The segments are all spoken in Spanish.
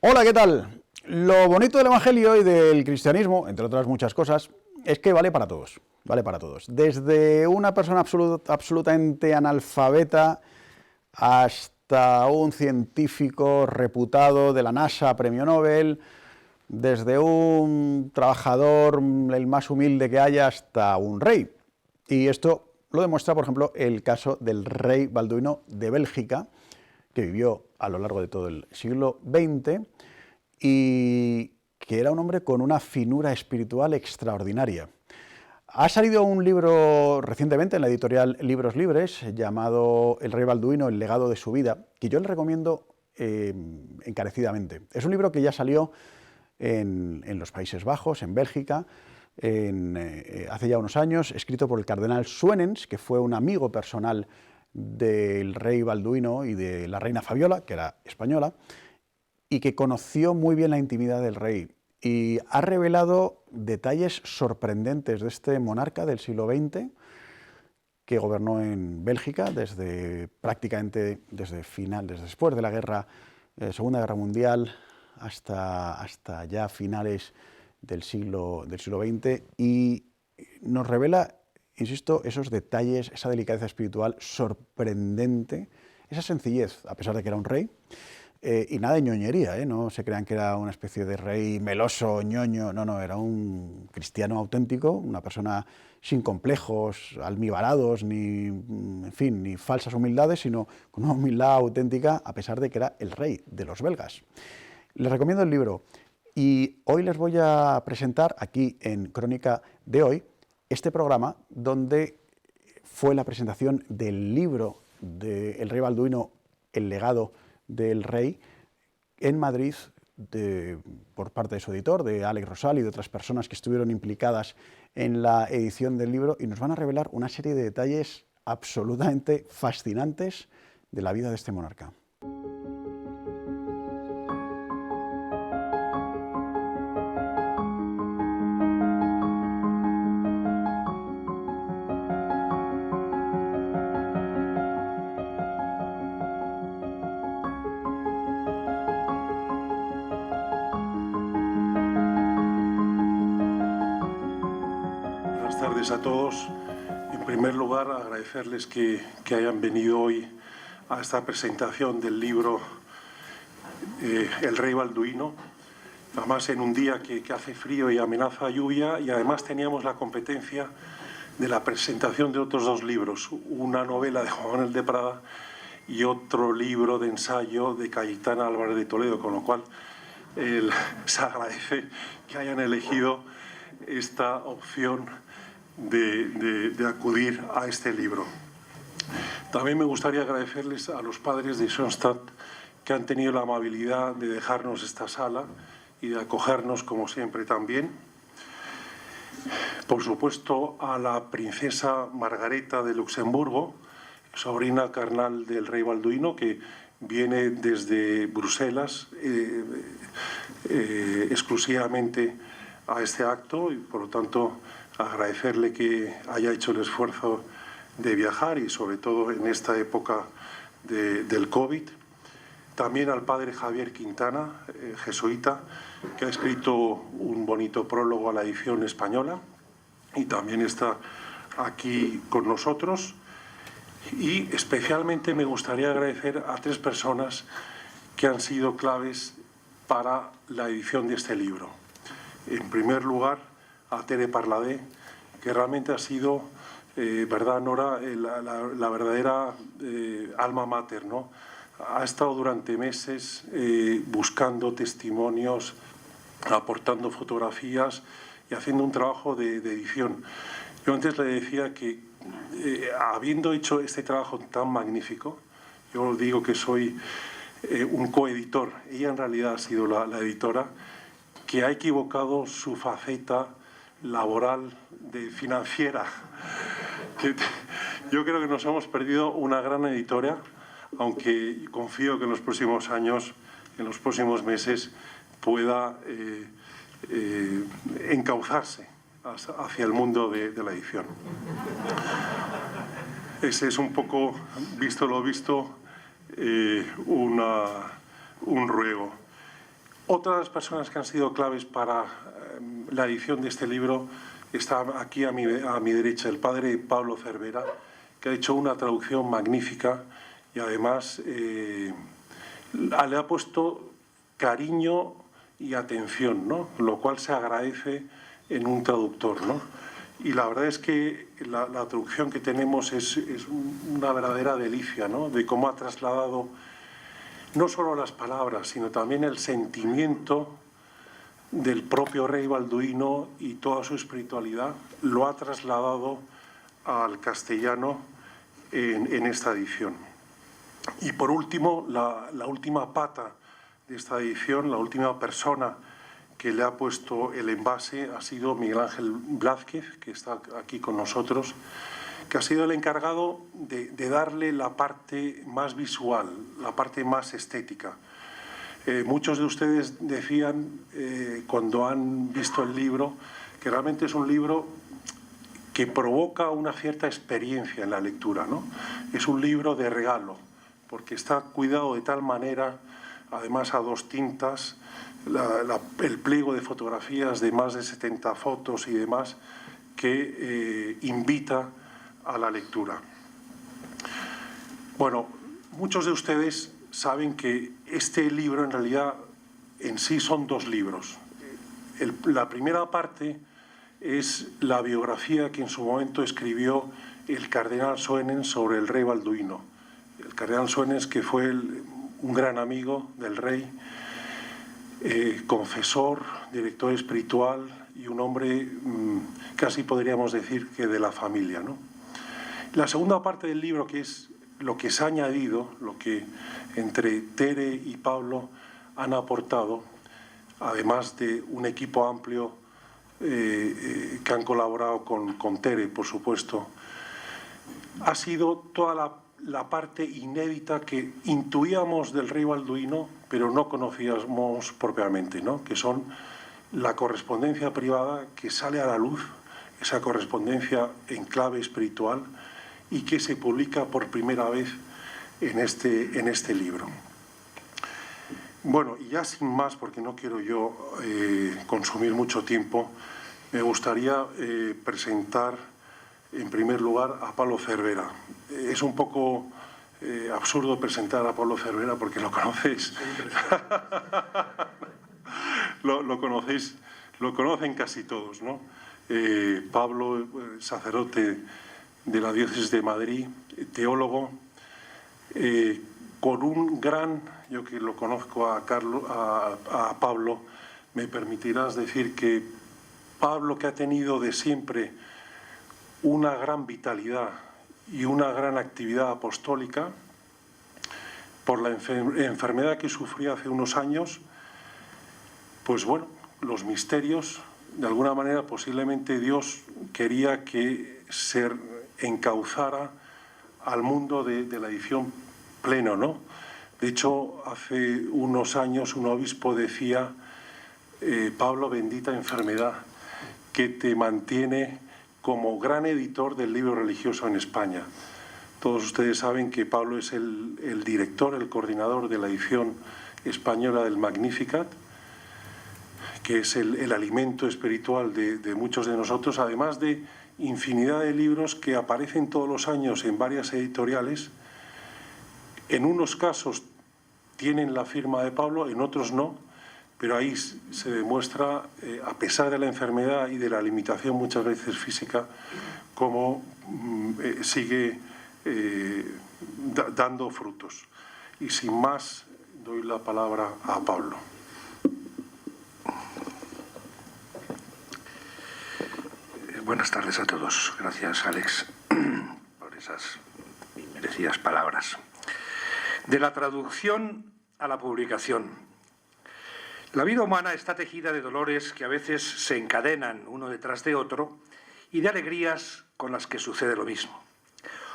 Hola, ¿qué tal? Lo bonito del Evangelio y del cristianismo, entre otras muchas cosas, es que vale para todos, vale para todos. Desde una persona absolutamente analfabeta hasta un científico reputado de la NASA, premio Nobel, desde un trabajador, el más humilde que haya, hasta un rey. Y esto lo demuestra, por ejemplo, el caso del rey Balduino de Bélgica, que vivió a lo largo de todo el siglo XX y que era un hombre con una finura espiritual extraordinaria. Ha salido un libro recientemente en la editorial Libros Libres llamado El rey Balduino, el legado de su vida, que yo le recomiendo encarecidamente. Es un libro que ya salió en los Países Bajos, en Bélgica, hace ya unos años, escrito por el cardenal Suenens, que fue un amigo personal del rey Balduino y de la reina Fabiola, que era española, y que conoció muy bien la intimidad del rey y ha revelado detalles sorprendentes de este monarca del siglo XX que gobernó en Bélgica prácticamente desde después de la Segunda Guerra Mundial hasta ya finales del siglo XX, y nos revela, insisto, esos detalles, esa delicadeza espiritual sorprendente, esa sencillez, a pesar de que era un rey, y nada de ñoñería, no se crean que era una especie de rey meloso, ñoño, no, era un cristiano auténtico, una persona sin complejos, almibarados, ni falsas humildades, sino con una humildad auténtica, a pesar de que era el rey de los belgas. Les recomiendo el libro y hoy les voy a presentar aquí en Crónica de Hoy este programa donde fue la presentación del libro de El rey Balduino, el legado del rey, en Madrid, por parte de su editor, de Alex Rosal y de otras personas que estuvieron implicadas en la edición del libro, y nos van a revelar una serie de detalles absolutamente fascinantes de la vida de este monarca. Buenas tardes a todos. En primer lugar, agradecerles que hayan venido hoy a esta presentación del libro El rey Balduino, además en un día que hace frío y amenaza lluvia, y además teníamos la competencia de la presentación de otros dos libros, una novela de Juan Manuel de Prada y otro libro de ensayo de Cayetana Álvarez de Toledo, con lo cual se agradece que hayan elegido esta opción de acudir a este libro. También me gustaría agradecerles a los padres de Schoenstatt que han tenido la amabilidad de dejarnos esta sala y de acogernos como siempre también. Por supuesto, a la princesa Margareta de Luxemburgo, sobrina carnal del rey Balduino, que viene desde Bruselas exclusivamente a este acto, y por lo tanto agradecerle que haya hecho el esfuerzo de viajar, y sobre todo en esta época del COVID. También al padre Javier Quintana, jesuita, que ha escrito un bonito prólogo a la edición española y también está aquí con nosotros. Y especialmente me gustaría agradecer a tres personas que han sido claves para la edición de este libro. En primer lugar, a Tere Parladé, que realmente ha sido, ¿verdad, Nora?, la verdadera alma mater, ¿no? Ha estado durante meses buscando testimonios, aportando fotografías y haciendo un trabajo de edición. Yo antes le decía que, habiendo hecho este trabajo tan magnífico, yo digo que soy un coeditor, ella en realidad ha sido la editora, que ha equivocado su faceta laboral financiera. Yo creo que nos hemos perdido una gran editora, aunque confío que en los próximos años, en los próximos meses, pueda encauzarse hacia el mundo de la edición. Ese es un poco, visto lo visto, un ruego. Otras personas que han sido claves para la edición de este libro está aquí a mi derecha el padre Pablo Cervera, que ha hecho una traducción magnífica y además le ha puesto cariño y atención, ¿no? Lo cual se agradece en un traductor, ¿no? Y la verdad es que la traducción que tenemos es una verdadera delicia, ¿no? De cómo ha trasladado no solo las palabras, sino también el sentimiento del propio rey Balduino y toda su espiritualidad, lo ha trasladado al castellano en esta edición. Y por último, la última pata de esta edición, la última persona que le ha puesto el envase ha sido Miguel Ángel Blázquez, que está aquí con nosotros, que ha sido el encargado de darle la parte más visual, la parte más estética. Muchos de ustedes decían, cuando han visto el libro, que realmente es un libro que provoca una cierta experiencia en la lectura, ¿no? Es un libro de regalo, porque está cuidado de tal manera, además a 2 tintas, el pliego de fotografías de más de 70 fotos y demás, que invita a la lectura. Bueno, muchos de ustedes saben que este libro en realidad en sí son 2 libros. La primera parte es la biografía que en su momento escribió el cardenal Soenens sobre el rey Balduino. El cardenal Soenens, que fue un gran amigo del rey, confesor, director espiritual y un hombre casi podríamos decir que de la familia, ¿no? La segunda parte del libro, que es lo que se ha añadido, lo que entre Tere y Pablo han aportado, además de un equipo amplio que han colaborado con Tere, por supuesto, ha sido toda la parte inédita que intuíamos del rey Balduino, pero no conocíamos propiamente, ¿no? Que son la correspondencia privada que sale a la luz, esa correspondencia en clave espiritual, y que se publica por primera vez en este libro. Bueno, y ya sin más, porque no quiero yo consumir mucho tiempo, me gustaría presentar en primer lugar a Pablo Cervera. Es un poco absurdo presentar a Pablo Cervera porque lo conocéis. lo conocéis, lo conocen casi todos, ¿no? Pablo, sacerdote de la diócesis de Madrid, teólogo, con un gran, yo que lo conozco a Pablo, me permitirás decir que Pablo, que ha tenido de siempre una gran vitalidad y una gran actividad apostólica, por la enfermedad que sufrió hace unos años, pues bueno, los misterios, de alguna manera posiblemente Dios quería que se encauzara al mundo de la edición pleno, ¿no? De hecho, hace unos años un obispo decía, Pablo, bendita enfermedad, que te mantiene como gran editor del libro religioso en España. Todos ustedes saben que Pablo es el director, el coordinador de la edición española del Magnificat, que es el alimento espiritual de muchos de nosotros, además de infinidad de libros que aparecen todos los años en varias editoriales. En unos casos tienen la firma de Pablo, en otros no, pero ahí se demuestra, a pesar de la enfermedad y de la limitación muchas veces física, cómo sigue dando frutos. Y sin más, doy la palabra a Pablo. Buenas tardes a todos. Gracias, Alex, por esas merecidas palabras. De la traducción a la publicación. La vida humana está tejida de dolores que a veces se encadenan uno detrás de otro y de alegrías con las que sucede lo mismo.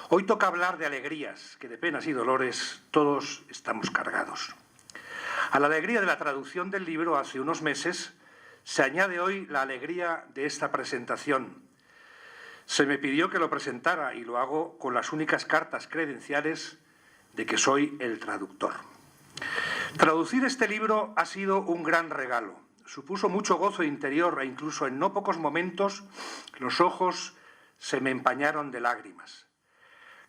Hoy toca hablar de alegrías, que de penas y dolores todos estamos cargados. A la alegría de la traducción del libro hace unos meses se añade hoy la alegría de esta presentación. Se me pidió que lo presentara y lo hago con las únicas cartas credenciales de que soy el traductor. Traducir este libro ha sido un gran regalo. Supuso mucho gozo interior e incluso en no pocos momentos los ojos se me empañaron de lágrimas.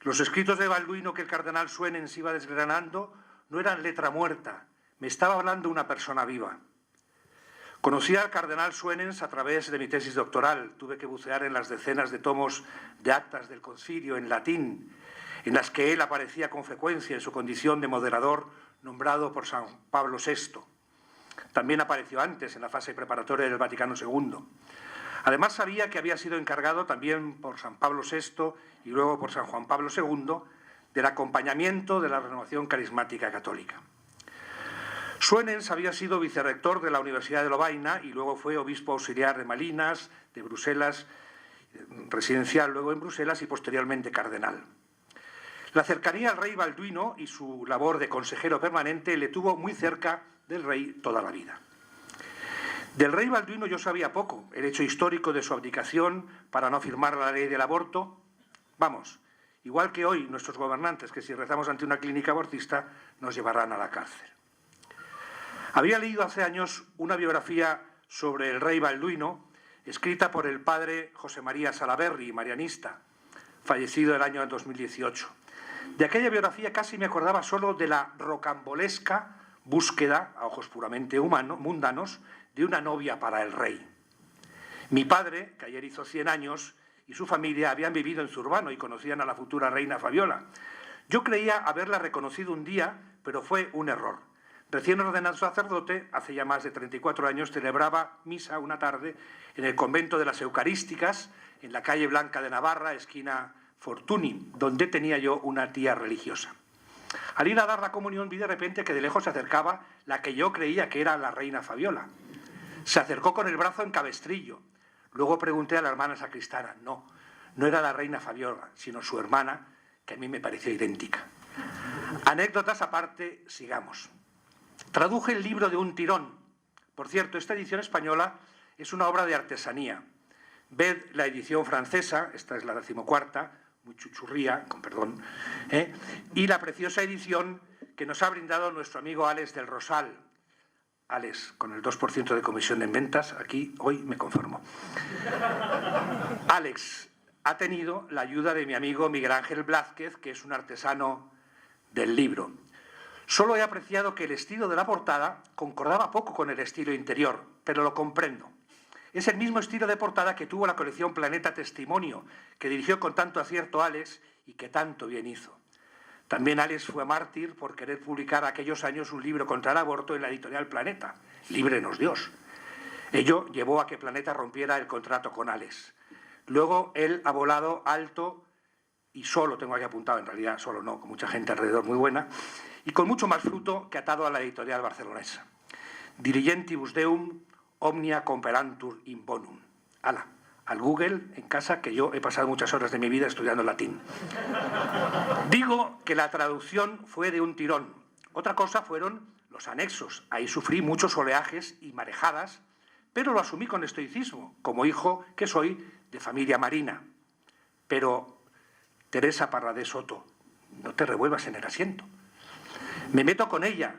Los escritos de Balduino que el cardenal Suenens iba desgranando no eran letra muerta, me estaba hablando una persona viva. Conocí al cardenal Suenens a través de mi tesis doctoral. Tuve que bucear en las decenas de tomos de actas del concilio en latín, en las que él aparecía con frecuencia en su condición de moderador nombrado por San Pablo VI. También apareció antes, en la fase preparatoria del Vaticano II. Además, sabía que había sido encargado también por San Pablo VI y luego por San Juan Pablo II del acompañamiento de la renovación carismática católica. Suenens había sido vicerrector de la Universidad de Lovaina y luego fue obispo auxiliar de Malinas, de Bruselas, residencial luego en Bruselas y posteriormente cardenal. La cercanía al rey Balduino y su labor de consejero permanente le tuvo muy cerca del rey toda la vida. Del rey Balduino yo sabía poco, el hecho histórico de su abdicación para no firmar la ley del aborto. Vamos, igual que hoy nuestros gobernantes, que si rezamos ante una clínica abortista nos llevarán a la cárcel. Había leído hace años una biografía sobre el rey Balduino, escrita por el padre José María Salaberry, marianista, fallecido el año 2018. De aquella biografía casi me acordaba solo de la rocambolesca búsqueda, a ojos puramente mundanos, de una novia para el rey. Mi padre, que ayer hizo 100 años, y su familia habían vivido en Zurbano y conocían a la futura reina Fabiola. Yo creía haberla reconocido un día, pero fue un error. Recién ordenado sacerdote, hace ya más de 34 años, celebraba misa una tarde en el convento de las Eucarísticas, en la calle Blanca de Navarra, esquina Fortuny, donde tenía yo una tía religiosa. Al ir a dar la comunión vi de repente que de lejos se acercaba la que yo creía que era la reina Fabiola. Se acercó con el brazo en cabestrillo. Luego pregunté a la hermana sacristana. No era la reina Fabiola, sino su hermana, que a mí me pareció idéntica. Anécdotas aparte, sigamos. Traduje el libro de un tirón. Por cierto, esta edición española es una obra de artesanía. Ved la edición francesa, esta es la 14ª, muy chuchurría, con perdón, y la preciosa edición que nos ha brindado nuestro amigo Alex del Rosal. Alex, con el 2% de comisión en ventas, aquí hoy me conformo. Alex ha tenido la ayuda de mi amigo Miguel Ángel Blázquez, que es un artesano del libro. Solo he apreciado que el estilo de la portada concordaba poco con el estilo interior, pero lo comprendo. Es el mismo estilo de portada que tuvo la colección Planeta Testimonio, que dirigió con tanto acierto Alex y que tanto bien hizo. También Alex fue mártir por querer publicar aquellos años un libro contra el aborto en la editorial Planeta, Líbrenos Dios. Ello llevó a que Planeta rompiera el contrato con Alex. Luego él ha volado alto y solo, tengo aquí apuntado, en realidad solo no, con mucha gente alrededor muy buena, y con mucho más fruto que atado a la editorial barcelonesa. Dirigentibus Deum, omnia comperantur in bonum. Ala, al Google en casa, que yo he pasado muchas horas de mi vida estudiando latín. Digo que la traducción fue de un tirón. Otra cosa fueron los anexos. Ahí sufrí muchos oleajes y marejadas, pero lo asumí con estoicismo, como hijo que soy de familia marina. Pero, Teresa Parradés Soto, no te revuelvas en el asiento. Me meto con ella,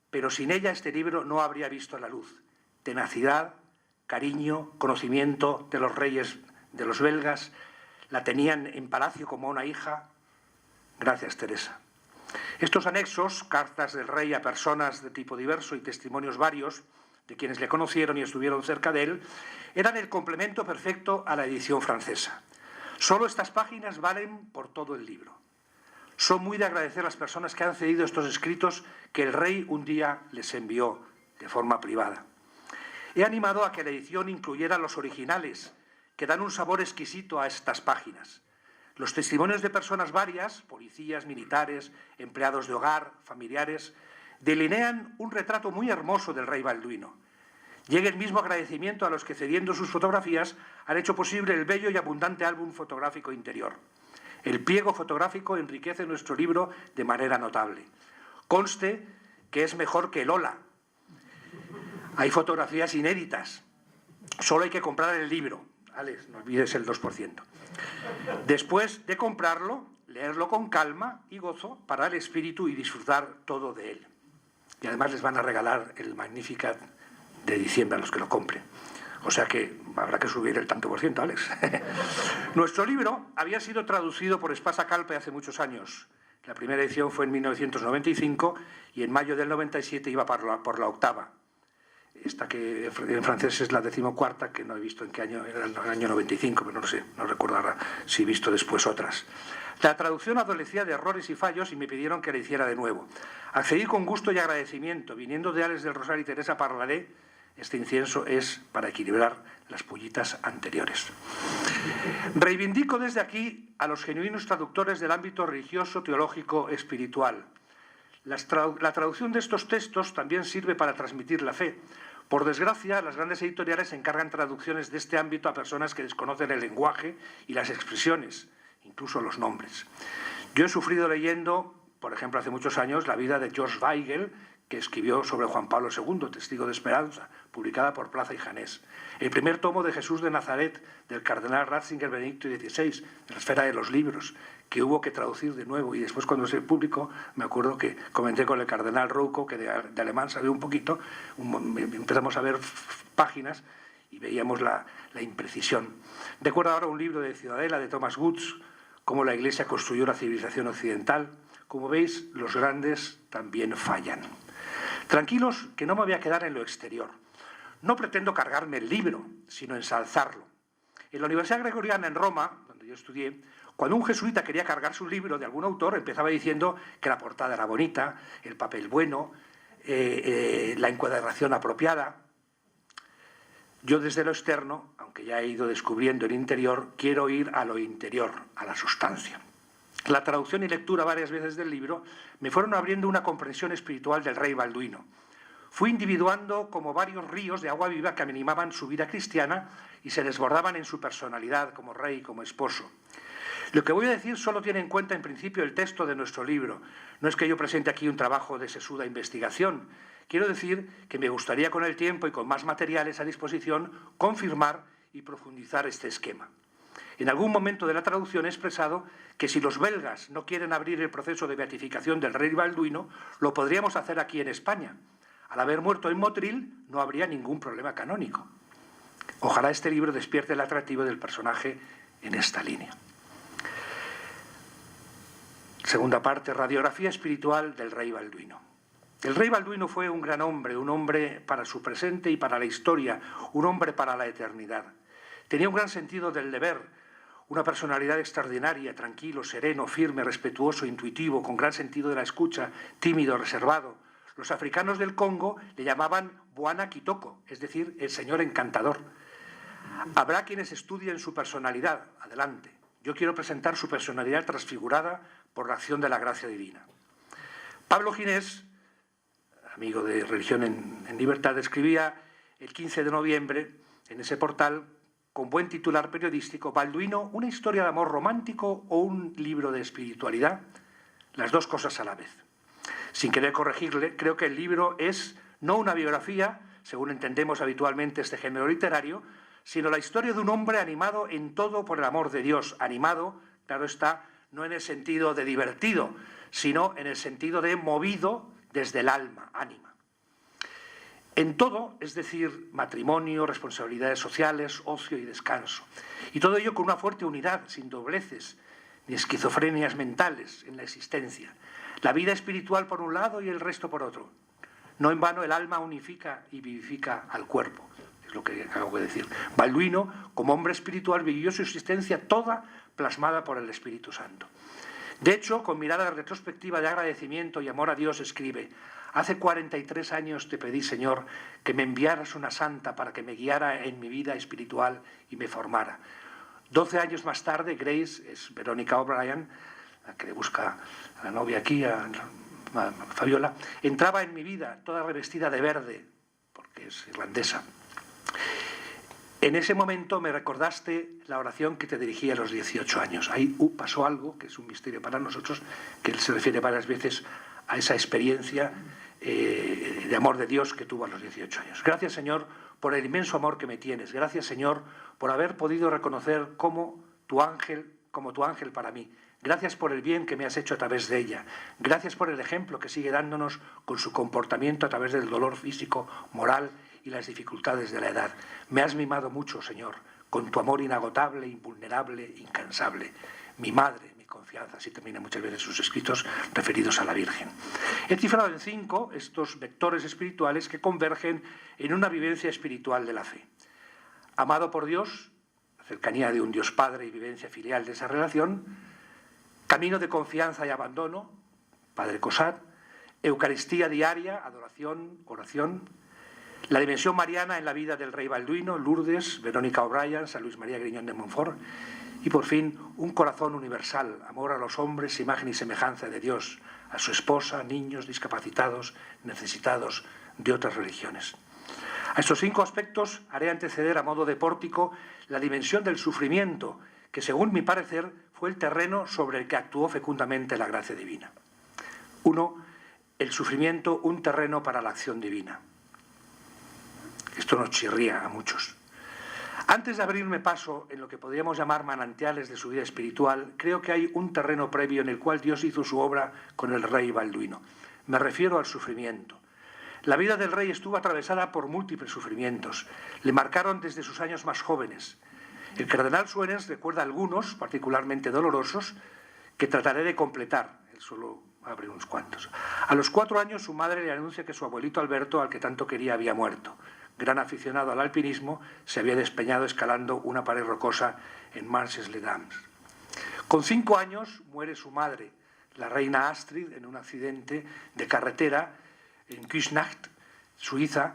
pero sin ella este libro no habría visto la luz. Tenacidad, cariño, conocimiento de los reyes de los belgas, la tenían en palacio como una hija. Gracias, Teresa. Estos anexos, cartas del rey a personas de tipo diverso y testimonios varios de quienes le conocieron y estuvieron cerca de él, eran el complemento perfecto a la edición francesa. Solo estas páginas valen por todo el libro. Son muy de agradecer a las personas que han cedido estos escritos que el rey un día les envió de forma privada. He animado a que la edición incluyera los originales, que dan un sabor exquisito a estas páginas. Los testimonios de personas varias, policías, militares, empleados de hogar, familiares, delinean un retrato muy hermoso del rey Balduino. Llega el mismo agradecimiento a los que, cediendo sus fotografías, han hecho posible el bello y abundante álbum fotográfico interior. El pliego fotográfico enriquece nuestro libro de manera notable. Conste que es mejor que el hola. Hay fotografías inéditas. Solo hay que comprar el libro. Alex, no olvides el 2%. Después de comprarlo, leerlo con calma y gozo para el espíritu y disfrutar todo de él. y además les van a regalar el Magnificat de diciembre a los que lo compren. O sea que habrá que subir el tanto por ciento, Alex. Nuestro libro había sido traducido por Espasa Calpe hace muchos años. La primera edición fue en 1995 y en mayo del 97 iba por la octava. Esta que en francés es la 14ª, que no he visto en qué año, era el año 95, pero no sé, no recuerdo ahora si he visto después otras. La traducción adolecía de errores y fallos y me pidieron que la hiciera de nuevo. Accedí con gusto y agradecimiento. Viniendo de Alex del Rosario y Teresa Parladé, este incienso es para equilibrar las pullitas anteriores. Reivindico desde aquí a los genuinos traductores del ámbito religioso, teológico, espiritual. La traducción de estos textos también sirve para transmitir la fe. Por desgracia, las grandes editoriales encargan traducciones de este ámbito a personas que desconocen el lenguaje y las expresiones, incluso los nombres. Yo he sufrido leyendo, por ejemplo, hace muchos años, la vida de George Weigel, que escribió sobre Juan Pablo II, Testigo de Esperanza, publicada por Plaza y Janés. El primer tomo de Jesús de Nazaret, del cardenal Ratzinger Benedicto XVI, de la esfera de los libros, que hubo que traducir de nuevo. Y después, cuando se publicó, me acuerdo que comenté con el cardenal Rouco, que de alemán sabía un poquito, empezamos a ver páginas y veíamos la imprecisión. Recuerdo ahora un libro de Ciudadela, de Thomas Woods, cómo la Iglesia construyó la civilización occidental. Como veis, los grandes también fallan. Tranquilos, que no me voy a quedar en lo exterior. No pretendo cargarme el libro, sino ensalzarlo. En la Universidad Gregoriana en Roma, donde yo estudié, cuando un jesuita quería cargarse un libro de algún autor, empezaba diciendo que la portada era bonita, el papel bueno, la encuadernación apropiada. Yo desde lo externo, aunque ya he ido descubriendo el interior, quiero ir a lo interior, a la sustancia. La traducción y lectura varias veces del libro me fueron abriendo una comprensión espiritual del rey Balduino. Fui individuando como varios ríos de agua viva que animaban su vida cristiana y se desbordaban en su personalidad como rey y como esposo. Lo que voy a decir solo tiene en cuenta en principio el texto de nuestro libro. No es que yo presente aquí un trabajo de sesuda investigación. Quiero decir que me gustaría con el tiempo y con más materiales a disposición confirmar y profundizar este esquema. En algún momento de la traducción he expresado que si los belgas no quieren abrir el proceso de beatificación del rey Balduino, lo podríamos hacer aquí en España. Al haber muerto en Motril, no habría ningún problema canónico. Ojalá este libro despierte el atractivo del personaje en esta línea. Segunda parte, radiografía espiritual del rey Balduino. El rey Balduino fue un gran hombre, un hombre para su presente y para la historia, un hombre para la eternidad. Tenía un gran sentido del deber, una personalidad extraordinaria, tranquilo, sereno, firme, respetuoso, intuitivo, con gran sentido de la escucha, tímido, reservado. Los africanos del Congo le llamaban Bwana Kitoko, es decir, el señor encantador. Habrá quienes estudien su personalidad, adelante. Yo quiero presentar su personalidad transfigurada por la acción de la gracia divina. Pablo Ginés, amigo de Religión en Libertad, escribía el 15 de noviembre en ese portal, con buen titular periodístico, Balduino, ¿una historia de amor romántico o un libro de espiritualidad? Las dos cosas a la vez. Sin querer corregirle, creo que el libro es no una biografía, según entendemos habitualmente este género literario, sino la historia de un hombre animado en todo por el amor de Dios. Animado, claro está, no en el sentido de divertido, sino en el sentido de movido desde el alma, ánima. En todo, es decir, matrimonio, responsabilidades sociales, ocio y descanso. Y todo ello con una fuerte unidad, sin dobleces, ni esquizofrenias mentales en la existencia. La vida espiritual por un lado y el resto por otro. No en vano el alma unifica y vivifica al cuerpo, es lo que acabo de decir. Balduino, como hombre espiritual, vivió su existencia toda plasmada por el Espíritu Santo. De hecho, con mirada retrospectiva de agradecimiento y amor a Dios, escribe: hace 43 años te pedí, Señor, que me enviaras una santa para que me guiara en mi vida espiritual y me formara. 12 años más tarde, Grace, es Verónica O'Brien, la que le busca a la novia aquí, a Fabiola, entraba en mi vida toda revestida de verde, porque es irlandesa. En ese momento me recordaste la oración que te dirigí a los 18 años. Ahí pasó algo, que es un misterio para nosotros, que él se refiere varias veces a esa experiencia de amor de Dios que tuvo a los 18 años. Gracias, Señor, por el inmenso amor que me tienes. Gracias, Señor, por haber podido reconocer como tu ángel para mí. Gracias por el bien que me has hecho a través de ella. Gracias por el ejemplo que sigue dándonos con su comportamiento a través del dolor físico, moral y las dificultades de la edad. Me has mimado mucho, Señor, con tu amor inagotable, invulnerable, incansable. Mi madre, mi confianza, así termina muchas veces sus escritos referidos a la Virgen. He cifrado en 5 estos vectores espirituales que convergen en una vivencia espiritual de la fe. Amado por Dios, cercanía de un Dios Padre y vivencia filial de esa relación. Camino de confianza y abandono, Padre Cosat. Eucaristía diaria, adoración, oración. La dimensión mariana en la vida del rey Balduino, Lourdes, Verónica O'Brien, San Luis María Griñón de Montfort. Y por fin, un corazón universal, amor a los hombres, imagen y semejanza de Dios, a su esposa, niños, discapacitados, necesitados de otras religiones. A estos 5 aspectos haré anteceder a modo de pórtico la dimensión del sufrimiento, que según mi parecer fue el terreno sobre el que actuó fecundamente la gracia divina. 1. El sufrimiento, un terreno para la acción divina. Esto nos chirría a muchos. Antes de abrirme paso en lo que podríamos llamar manantiales de su vida espiritual, creo que hay un terreno previo en el cual Dios hizo su obra con el rey Balduino. Me refiero al sufrimiento. La vida del rey estuvo atravesada por múltiples sufrimientos. Le marcaron desde sus años más jóvenes. El cardenal Suenens recuerda algunos, particularmente dolorosos, que trataré de completar. Él solo abre unos cuantos. A los 4 años su madre le anuncia que su abuelito Alberto, al que tanto quería, había muerto. Gran aficionado al alpinismo, se había despeñado escalando una pared rocosa en Marches-les-Dames. Con 5 años muere su madre, la reina Astrid, en un accidente de carretera en Küsnacht, Suiza,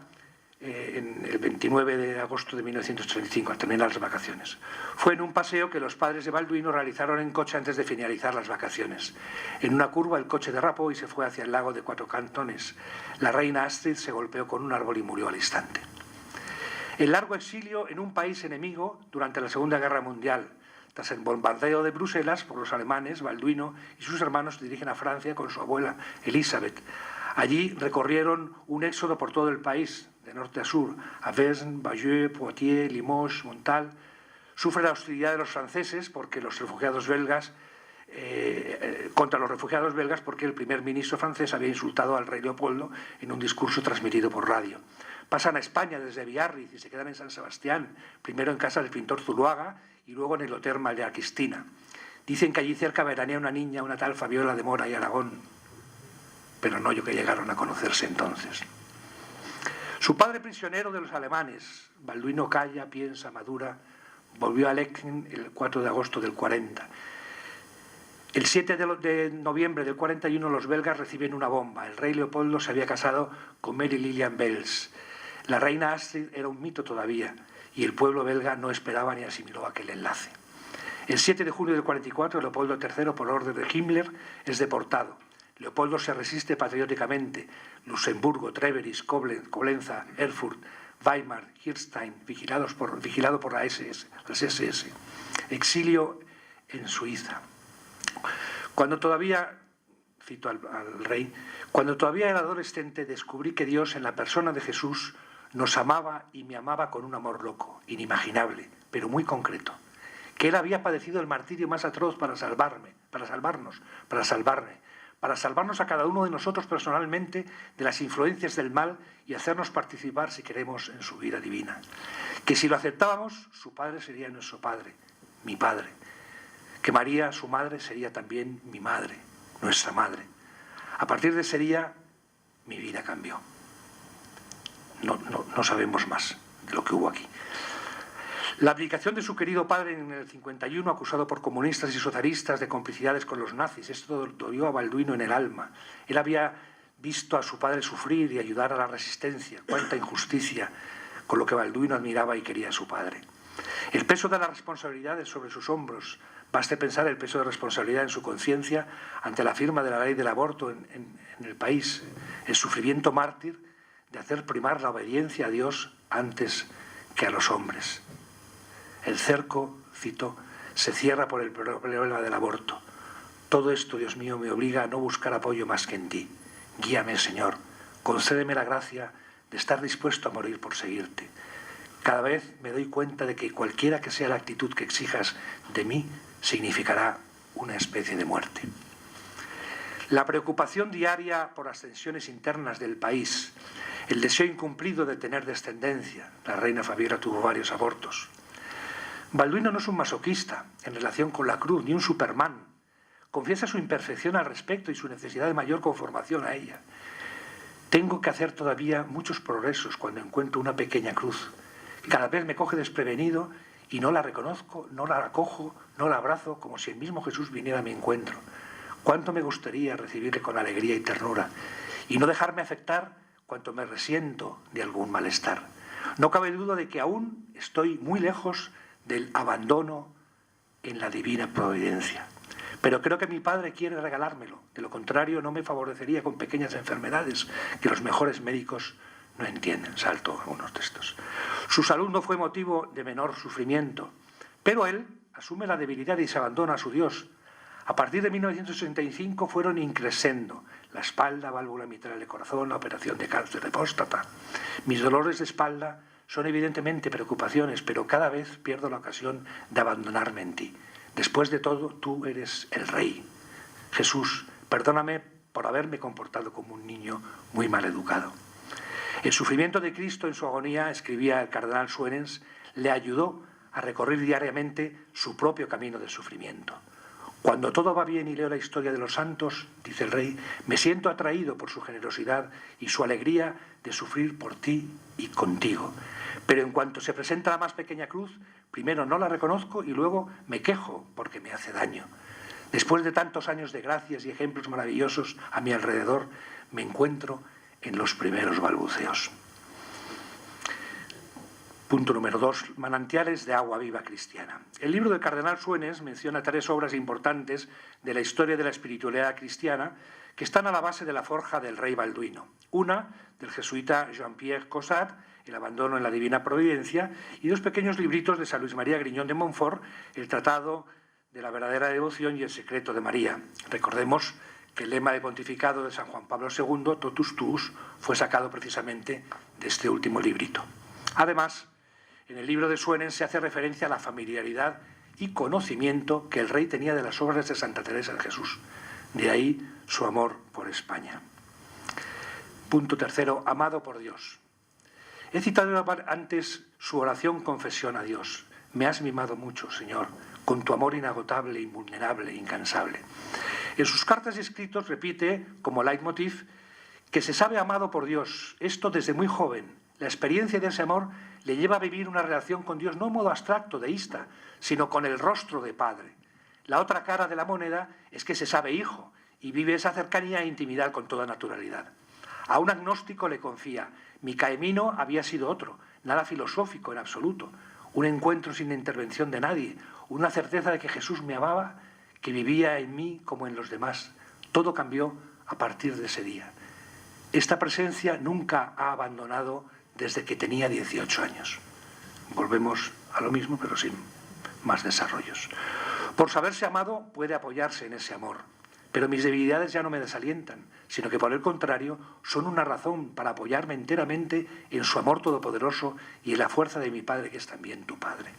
en el 29 de agosto de 1935, al terminar las vacaciones. Fue en un paseo que los padres de Balduino realizaron en coche antes de finalizar las vacaciones. En una curva el coche derrapó y se fue hacia el lago de 4 cantones. La reina Astrid se golpeó con un árbol y murió al instante. El largo exilio en un país enemigo durante la Segunda Guerra Mundial. Tras el bombardeo de Bruselas por los alemanes, Balduino y sus hermanos se dirigen a Francia con su abuela Elisabeth. Allí recorrieron un éxodo por todo el país, de norte a sur, Avernes, Bayeux, Poitiers, Limoges, Montal. Sufre la hostilidad de los franceses porque los refugiados belgas, contra los refugiados belgas porque el primer ministro francés había insultado al rey Leopoldo en un discurso transmitido por radio. Pasan a España desde Biarritz y se quedan en San Sebastián, primero en casa del pintor Zuluaga y luego en el Hotel María Cristina. Dicen que allí cerca veranea una niña, una tal Fabiola de Mora y Aragón, pero no yo que llegaron a conocerse entonces. Su padre prisionero de los alemanes, Balduino calla, piensa, madura, volvió a Lecken el 4 de agosto del 40. El 7 de noviembre del 41 los belgas reciben una bomba. El rey Leopoldo se había casado con Mary Lillian Bels. La reina Astrid era un mito todavía y el pueblo belga no esperaba ni asimiló aquel enlace. El 7 de junio del 44 Leopoldo III, por orden de Himmler, es deportado. Leopoldo se resiste patrióticamente. Luxemburgo, Treveris, Coblenza, Erfurt, Weimar, Hirstein, vigilado por las SS. Exilio en Suiza. Cuando todavía, cito al rey, cuando todavía era adolescente descubrí que Dios en la persona de Jesús nos amaba y me amaba con un amor loco, inimaginable, pero muy concreto. Que Él había padecido el martirio más atroz para salvarme, para salvarnos a cada uno de nosotros personalmente de las influencias del mal y hacernos participar, si queremos, en su vida divina. Que si lo aceptábamos, su Padre sería nuestro Padre, mi Padre. Que María, su madre, sería también mi madre, nuestra madre. A partir de ese día, mi vida cambió. No sabemos más de lo que hubo aquí. La abdicación de su querido padre en el 51, acusado por comunistas y socialistas de complicidades con los nazis, esto dolió a Balduino en el alma. Él había visto a su padre sufrir y ayudar a la resistencia. Cuánta injusticia, con lo que Balduino admiraba y quería a su padre. El peso de las responsabilidades sobre sus hombros. Baste pensar el peso de responsabilidad en su conciencia ante la firma de la ley del aborto en el país. El sufrimiento mártir de hacer primar la obediencia a Dios antes que a los hombres. El cerco, cito, se cierra por el problema del aborto. Todo esto, Dios mío, me obliga a no buscar apoyo más que en ti. Guíame, Señor. Concédeme la gracia de estar dispuesto a morir por seguirte. Cada vez me doy cuenta de que cualquiera que sea la actitud que exijas de mí significará una especie de muerte. La preocupación diaria por las tensiones internas del país, el deseo incumplido de tener descendencia. La reina Fabiola tuvo varios abortos. Balduino no es un masoquista en relación con la cruz, ni un Superman. Confiesa su imperfección al respecto y su necesidad de mayor conformación a ella. Tengo que hacer todavía muchos progresos cuando encuentro una pequeña cruz. Cada vez me coge desprevenido y no la reconozco, no la acojo, no la abrazo, como si el mismo Jesús viniera a mi encuentro. Cuánto me gustaría recibirle con alegría y ternura y no dejarme afectar cuanto me resiento de algún malestar. No cabe duda de que aún estoy muy lejos del abandono en la divina providencia. Pero creo que mi padre quiere regalármelo. De lo contrario, no me favorecería con pequeñas enfermedades que los mejores médicos no entienden. Salto algunos textos. Su salud no fue motivo de menor sufrimiento, pero él asume la debilidad y se abandona a su Dios. A partir de 1965 fueron increscendo la espalda, válvula mitral del corazón, la operación de cáncer de próstata. Mis dolores de espalda son evidentemente preocupaciones, pero cada vez pierdo la ocasión de abandonarme en ti. Después de todo, tú eres el Rey. Jesús, perdóname por haberme comportado como un niño muy mal educado. El sufrimiento de Cristo en su agonía, escribía el cardenal Suenens, le ayudó a recorrer diariamente su propio camino de sufrimiento. Cuando todo va bien y leo la historia de los santos, dice el rey, me siento atraído por su generosidad y su alegría de sufrir por ti y contigo. Pero en cuanto se presenta la más pequeña cruz, primero no la reconozco y luego me quejo porque me hace daño. Después de tantos años de gracias y ejemplos maravillosos a mi alrededor, me encuentro en los primeros balbuceos. Punto número 2. Manantiales de agua viva cristiana. El libro del cardenal Suenens menciona 3 obras importantes de la historia de la espiritualidad cristiana que están a la base de la forja del rey Balduino. Una, del jesuita Jean-Pierre Caussade, El abandono en la divina providencia, y 2 pequeños libritos de San Luis María Griñón de Montfort, El tratado de la verdadera devoción y El secreto de María. Recordemos que el lema de pontificado de San Juan Pablo II, Totus Tuus, fue sacado precisamente de este último librito. Además, en el libro de Suenens se hace referencia a la familiaridad y conocimiento que el rey tenía de las obras de Santa Teresa de Jesús. De ahí su amor por España. Punto 3. Amado por Dios. He citado antes su oración confesión a Dios. Me has mimado mucho, Señor, con tu amor inagotable, invulnerable, incansable. En sus cartas y escritos repite, como leitmotiv, que se sabe amado por Dios. Esto desde muy joven. La experiencia de ese amor le lleva a vivir una relación con Dios no en modo abstracto, deísta, sino con el rostro de Padre. La otra cara de la moneda es que se sabe hijo y vive esa cercanía e intimidad con toda naturalidad. A un agnóstico le confía, mi camino había sido otro, nada filosófico en absoluto, un encuentro sin intervención de nadie, una certeza de que Jesús me amaba, que vivía en mí como en los demás. Todo cambió a partir de ese día. Esta presencia nunca ha abandonado desde que tenía 18 años. Volvemos a lo mismo, pero sin más desarrollos. Por saberse amado, puede apoyarse en ese amor. Pero mis debilidades ya no me desalientan, sino que por el contrario son una razón para apoyarme enteramente en su amor todopoderoso y en la fuerza de mi Padre, que es también tu Padre.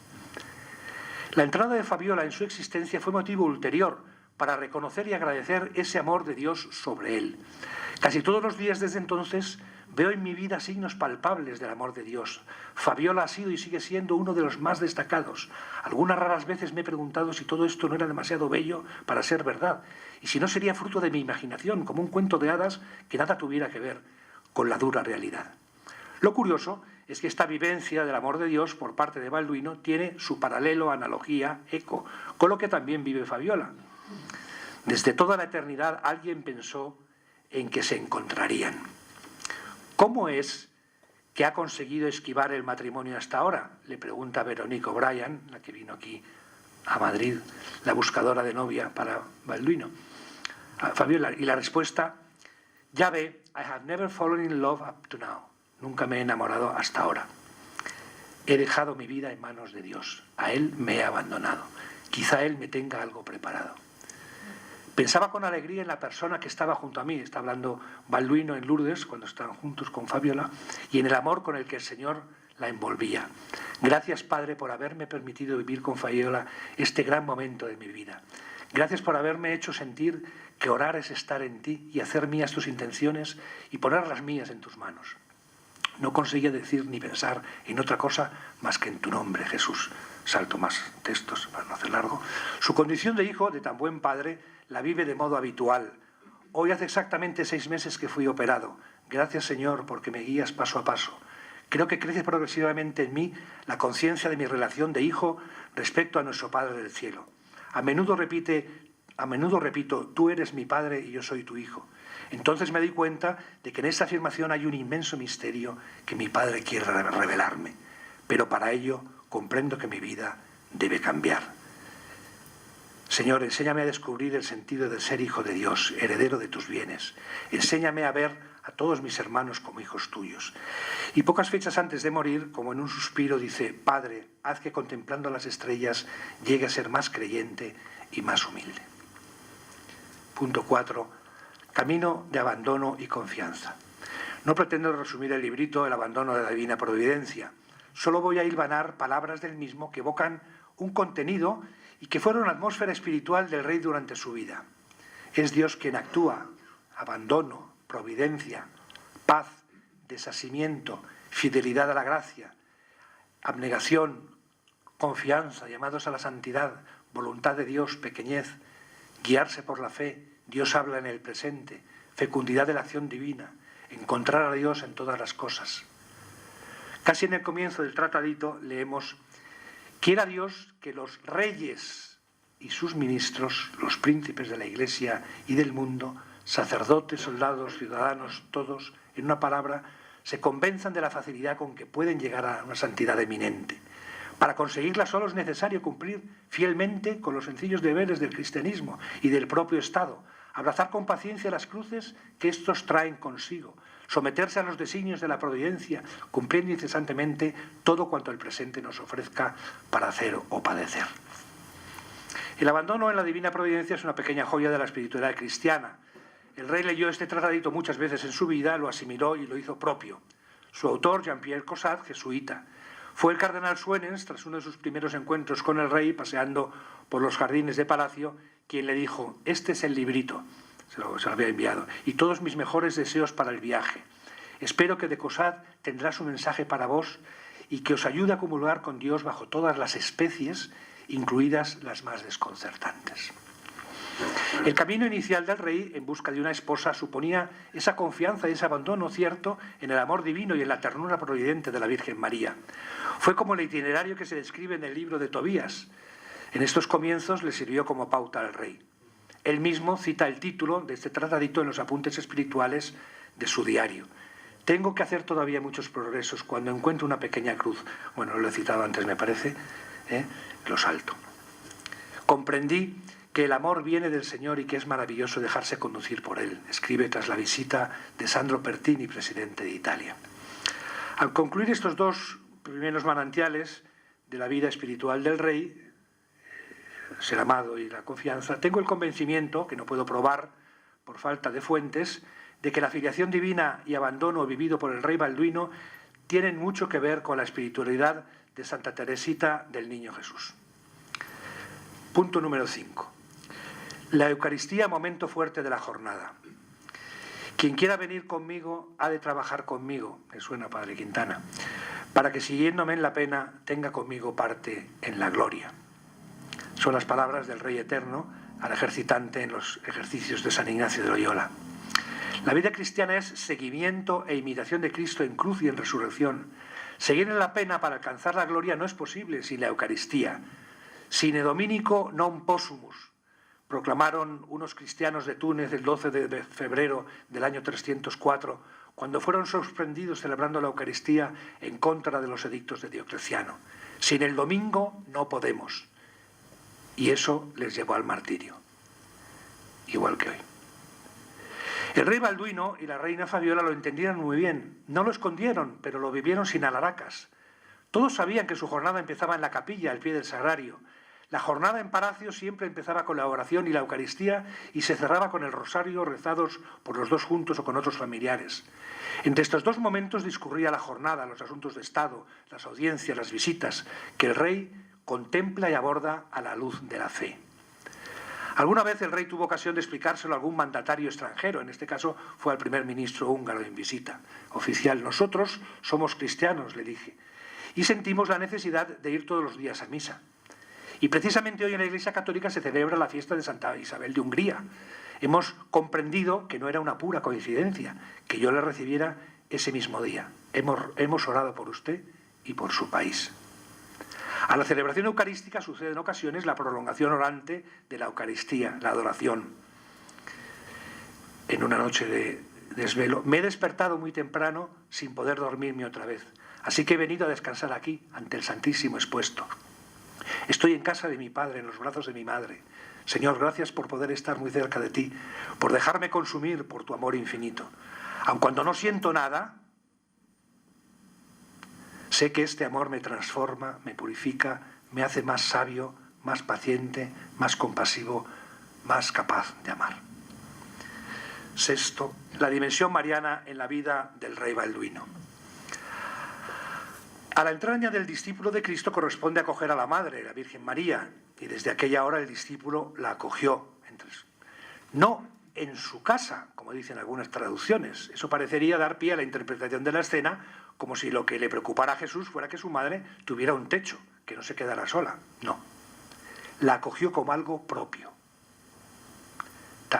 La entrada de Fabiola en su existencia fue motivo ulterior para reconocer y agradecer ese amor de Dios sobre él. Casi todos los días desde entonces veo en mi vida signos palpables del amor de Dios. Fabiola ha sido y sigue siendo uno de los más destacados. Algunas raras veces me he preguntado si todo esto no era demasiado bello para ser verdad, y si no sería fruto de mi imaginación, como un cuento de hadas que nada tuviera que ver con la dura realidad. Lo curioso es que esta vivencia del amor de Dios por parte de Balduino tiene su paralelo, analogía, eco, con lo que también vive Fabiola. Desde toda la eternidad alguien pensó en que se encontrarían. ¿Cómo es que ha conseguido esquivar el matrimonio hasta ahora? Le pregunta Veronique O'Brien, la que vino aquí a Madrid, la buscadora de novia para Balduino, a Fabiola. Y la respuesta, ya ve, I have never fallen in love up to now. Nunca me he enamorado hasta ahora. He dejado mi vida en manos de Dios. A Él me he abandonado. Quizá Él me tenga algo preparado. Pensaba con alegría en la persona que estaba junto a mí, está hablando Balduino en Lourdes, cuando estaban juntos con Fabiola, y en el amor con el que el Señor la envolvía. Gracias, Padre, por haberme permitido vivir con Fabiola este gran momento de mi vida. Gracias por haberme hecho sentir que orar es estar en ti y hacer mías tus intenciones y poner las mías en tus manos. No conseguía decir ni pensar en otra cosa más que en tu nombre, Jesús. Salto más textos para no hacer largo. Su condición de hijo de tan buen padre la vive de modo habitual. Hoy hace exactamente 6 meses que fui operado. Gracias, Señor, porque me guías paso a paso. Creo que crece progresivamente en mí la conciencia de mi relación de hijo respecto a nuestro Padre del cielo. A menudo repito, tú eres mi Padre y yo soy tu hijo. Entonces me di cuenta de que en esta afirmación hay un inmenso misterio que mi Padre quiere revelarme. Pero para ello comprendo que mi vida debe cambiar. Señor, enséñame a descubrir el sentido de ser hijo de Dios, heredero de tus bienes. Enséñame a ver a todos mis hermanos como hijos tuyos. Y pocas fechas antes de morir, como en un suspiro, dice: Padre, haz que contemplando las estrellas llegue a ser más creyente y más humilde. Punto 4. Camino de abandono y confianza. No pretendo resumir el librito El abandono de la divina providencia. Solo voy a hilvanar palabras del mismo que evocan un contenido y que fueron la atmósfera espiritual del rey durante su vida. Es Dios quien actúa: abandono, providencia, paz, desasimiento, fidelidad a la gracia, abnegación, confianza, llamados a la santidad, voluntad de Dios, pequeñez, guiarse por la fe, Dios habla en el presente, fecundidad de la acción divina, encontrar a Dios en todas las cosas. Casi en el comienzo del tratadito leemos: quiera Dios que los reyes y sus ministros, los príncipes de la Iglesia y del mundo, sacerdotes, soldados, ciudadanos, todos, en una palabra, se convenzan de la facilidad con que pueden llegar a una santidad eminente. Para conseguirla solo es necesario cumplir fielmente con los sencillos deberes del cristianismo y del propio Estado, abrazar con paciencia las cruces que estos traen consigo, someterse a los designios de la providencia, cumpliendo incesantemente todo cuanto el presente nos ofrezca para hacer o padecer. El abandono en la divina providencia es una pequeña joya de la espiritualidad cristiana. El rey leyó este tratadito muchas veces en su vida, lo asimiló y lo hizo propio. Su autor, Jean-Pierre Caussade, jesuita. Fue el cardenal Suenens, tras uno de sus primeros encuentros con el rey, paseando por los jardines de palacio, quien le dijo: este es el librito, se lo había enviado, y todos mis mejores deseos para el viaje. Espero que de Caussade tendrá su mensaje para vos y que os ayude a comulgar con Dios bajo todas las especies, incluidas las más desconcertantes. El camino inicial del rey en busca de una esposa suponía esa confianza y ese abandono cierto en el amor divino y en la ternura providente de la Virgen María. Fue como el itinerario que se describe en el libro de Tobías. En estos comienzos le sirvió como pauta al rey. Él mismo cita el título de este tratadito en los apuntes espirituales de su diario. Tengo que hacer todavía muchos progresos. Cuando encuentro una pequeña cruz, bueno, lo he citado antes me parece, lo salto. Comprendí que el amor viene del Señor y que es maravilloso dejarse conducir por Él, escribe tras la visita de Sandro Pertini, presidente de Italia. Al concluir estos 2 primeros manantiales de la vida espiritual del rey, ser amado y la confianza, tengo el convencimiento, que no puedo probar por falta de fuentes, de que la filiación divina y abandono vivido por el rey Balduino tienen mucho que ver con la espiritualidad de Santa Teresita del Niño Jesús. Punto número 5. La Eucaristía, momento fuerte de la jornada. Quien quiera venir conmigo ha de trabajar conmigo, me suena Padre Quintana, para que siguiéndome en la pena tenga conmigo parte en la gloria. Son las palabras del Rey Eterno al ejercitante en los ejercicios de San Ignacio de Loyola. La vida cristiana es seguimiento e imitación de Cristo en cruz y en resurrección. Seguir en la pena para alcanzar la gloria no es posible sin la Eucaristía. Sine Dominico non possumus, proclamaron unos cristianos de Túnez el 12 de febrero del año 304, cuando fueron sorprendidos celebrando la Eucaristía en contra de los edictos de Diocleciano. Sin el domingo no podemos. Y eso les llevó al martirio, igual que hoy. El rey Balduino y la reina Fabiola lo entendieron muy bien. No lo escondieron, pero lo vivieron sin alaracas. Todos sabían que su jornada empezaba en la capilla, al pie del sagrario. La jornada en palacio siempre empezaba con la oración y la Eucaristía y se cerraba con el rosario rezados por los 2 juntos o con otros familiares. Entre estos 2 momentos discurría la jornada, los asuntos de Estado, las audiencias, las visitas, que el rey contempla y aborda a la luz de la fe. Alguna vez el rey tuvo ocasión de explicárselo a algún mandatario extranjero, en este caso fue al primer ministro húngaro en visita. Oficial, nosotros somos cristianos, le dije, y sentimos la necesidad de ir todos los días a misa. Y precisamente hoy en la Iglesia Católica se celebra la fiesta de Santa Isabel de Hungría. Hemos comprendido que no era una pura coincidencia que yo le recibiera ese mismo día. Hemos orado por usted y por su país. A la celebración eucarística sucede en ocasiones la prolongación orante de la Eucaristía, la adoración. En una noche de desvelo me he despertado muy temprano sin poder dormirme otra vez. Así que he venido a descansar aquí, ante el Santísimo expuesto. Estoy en casa de mi padre, en los brazos de mi madre. Señor, gracias por poder estar muy cerca de ti, por dejarme consumir por tu amor infinito. Aun cuando no siento nada, sé que este amor me transforma, me purifica, me hace más sabio, más paciente, más compasivo, más capaz de amar. Sexto, la dimensión mariana en la vida del rey Balduino. A la entraña del discípulo de Cristo corresponde acoger a la Madre, la Virgen María, y desde aquella hora el discípulo la acogió. No en su casa, como dicen algunas traducciones. Eso parecería dar pie a la interpretación de la escena como si lo que le preocupara a Jesús fuera que su madre tuviera un techo, que no se quedara sola. No. La acogió como algo propio.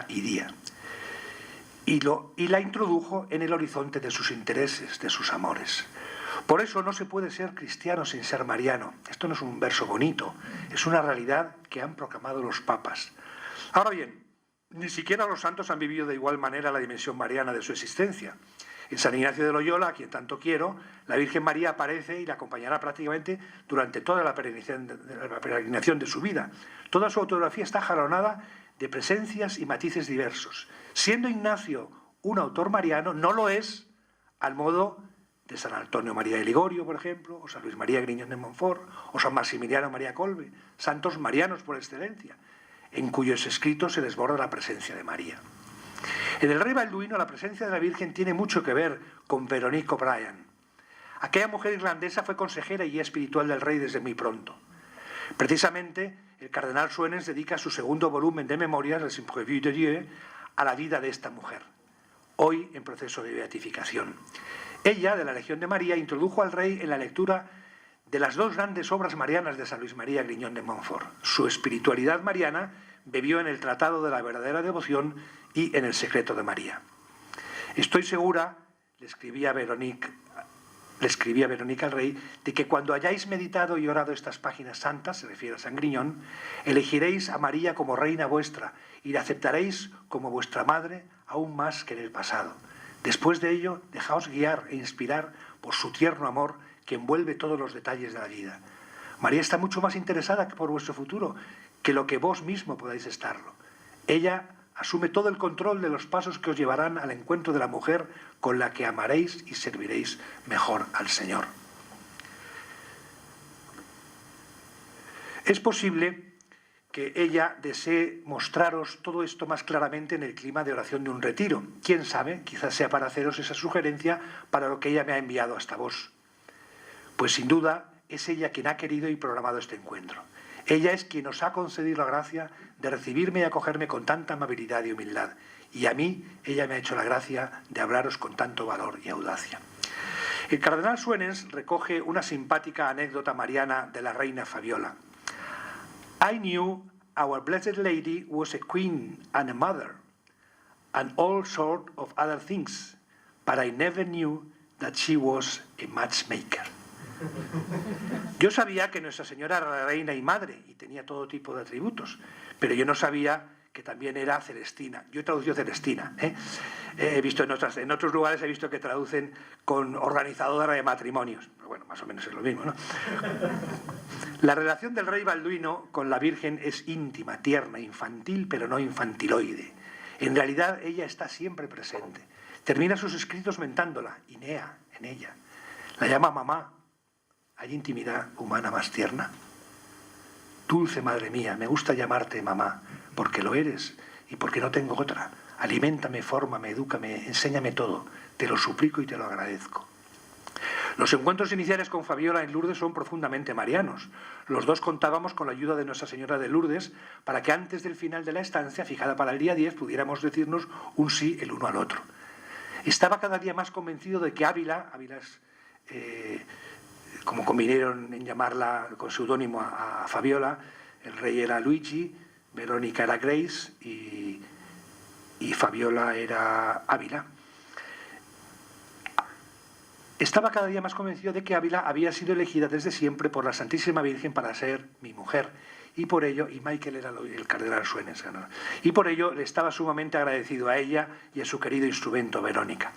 Iría. Y la introdujo en el horizonte de sus intereses, de sus amores. Por eso no se puede ser cristiano sin ser mariano. Esto no es un verso bonito, es una realidad que han proclamado los papas. Ahora bien, ni siquiera los santos han vivido de igual manera la dimensión mariana de su existencia. En San Ignacio de Loyola, a quien tanto quiero, la Virgen María aparece y la acompañará prácticamente durante toda la peregrinación de su vida. Toda su autobiografía está jalonada de presencias y matices diversos. Siendo Ignacio un autor mariano, no lo es al modo de San Antonio María de Ligorio, por ejemplo, o San Luis María Griñón de Montfort, o San Maximiliano María Kolbe, santos marianos por excelencia, en cuyos escritos se desborda la presencia de María. En el rey Balduino la presencia de la Virgen tiene mucho que ver con Veronique O'Brien. Aquella mujer irlandesa fue consejera y guía espiritual del rey desde muy pronto. Precisamente, el cardenal Suenens dedica su segundo volumen de memorias, Les Imprévus de Dieu, a la vida de esta mujer, hoy en proceso de beatificación. Ella, de la Legión de María, introdujo al rey en la lectura de las dos grandes obras marianas de San Luis María Griñón de Montfort. Su espiritualidad mariana bebió en el Tratado de la Verdadera Devoción y en el Secreto de María. Estoy segura, le escribía Veronique al rey, de que cuando hayáis meditado y orado estas páginas santas, se refiere a San Griñón, elegiréis a María como reina vuestra y la aceptaréis como vuestra madre aún más que en el pasado. Después de ello, dejaos guiar e inspirar por su tierno amor que envuelve todos los detalles de la vida. María está mucho más interesada por vuestro futuro que lo que vos mismo podáis estarlo. Ella asume todo el control de los pasos que os llevarán al encuentro de la mujer con la que amaréis y serviréis mejor al Señor. Es posible que ella desee mostraros todo esto más claramente en el clima de oración de un retiro. Quién sabe, quizás sea para haceros esa sugerencia para lo que ella me ha enviado hasta vos. Pues sin duda es ella quien ha querido y programado este encuentro. Ella es quien os ha concedido la gracia de recibirme y acogerme con tanta amabilidad y humildad. Y a mí, ella me ha hecho la gracia de hablaros con tanto valor y audacia. El cardenal Suenens recoge una simpática anécdota mariana de la reina Fabiola. I knew our Blessed Lady was a queen and a mother, and all sort of other things, but I never knew that she was a matchmaker. Yo sabía que Nuestra Señora era reina y madre y tenía todo tipo de atributos, pero yo no sabía que también era Celestina. Yo he traducido Celestina. He visto en otros lugares he visto que traducen con organizadora de matrimonios. Pero bueno, más o menos es lo mismo, ¿no? La relación del rey Balduino con la Virgen es íntima, tierna, infantil, pero no infantiloide. En realidad ella está siempre presente. Termina sus escritos mentándola, Inea, en ella. La llama mamá. ¿Hay intimidad humana más tierna? Dulce madre mía, me gusta llamarte mamá, porque lo eres y porque no tengo otra. Aliméntame, fórmame, edúcame, enséñame todo. Te lo suplico y te lo agradezco. Los encuentros iniciales con Fabiola en Lourdes son profundamente marianos. Los dos contábamos con la ayuda de Nuestra Señora de Lourdes para que antes del final de la estancia, fijada para el día 10, pudiéramos decirnos un sí el uno al otro. Estaba cada día más convencido de que Ávila es, como convinieron en llamarla con seudónimo a Fabiola, el rey era Luigi, Verónica era Grace y Fabiola era Ávila. Estaba cada día más convencido de que Ávila había sido elegida desde siempre por la Santísima Virgen para ser mi mujer. Y por ello, y Michael era el cardenal Suenes, ¿no? Y por ello le estaba sumamente agradecido a ella y a su querido instrumento, Verónica.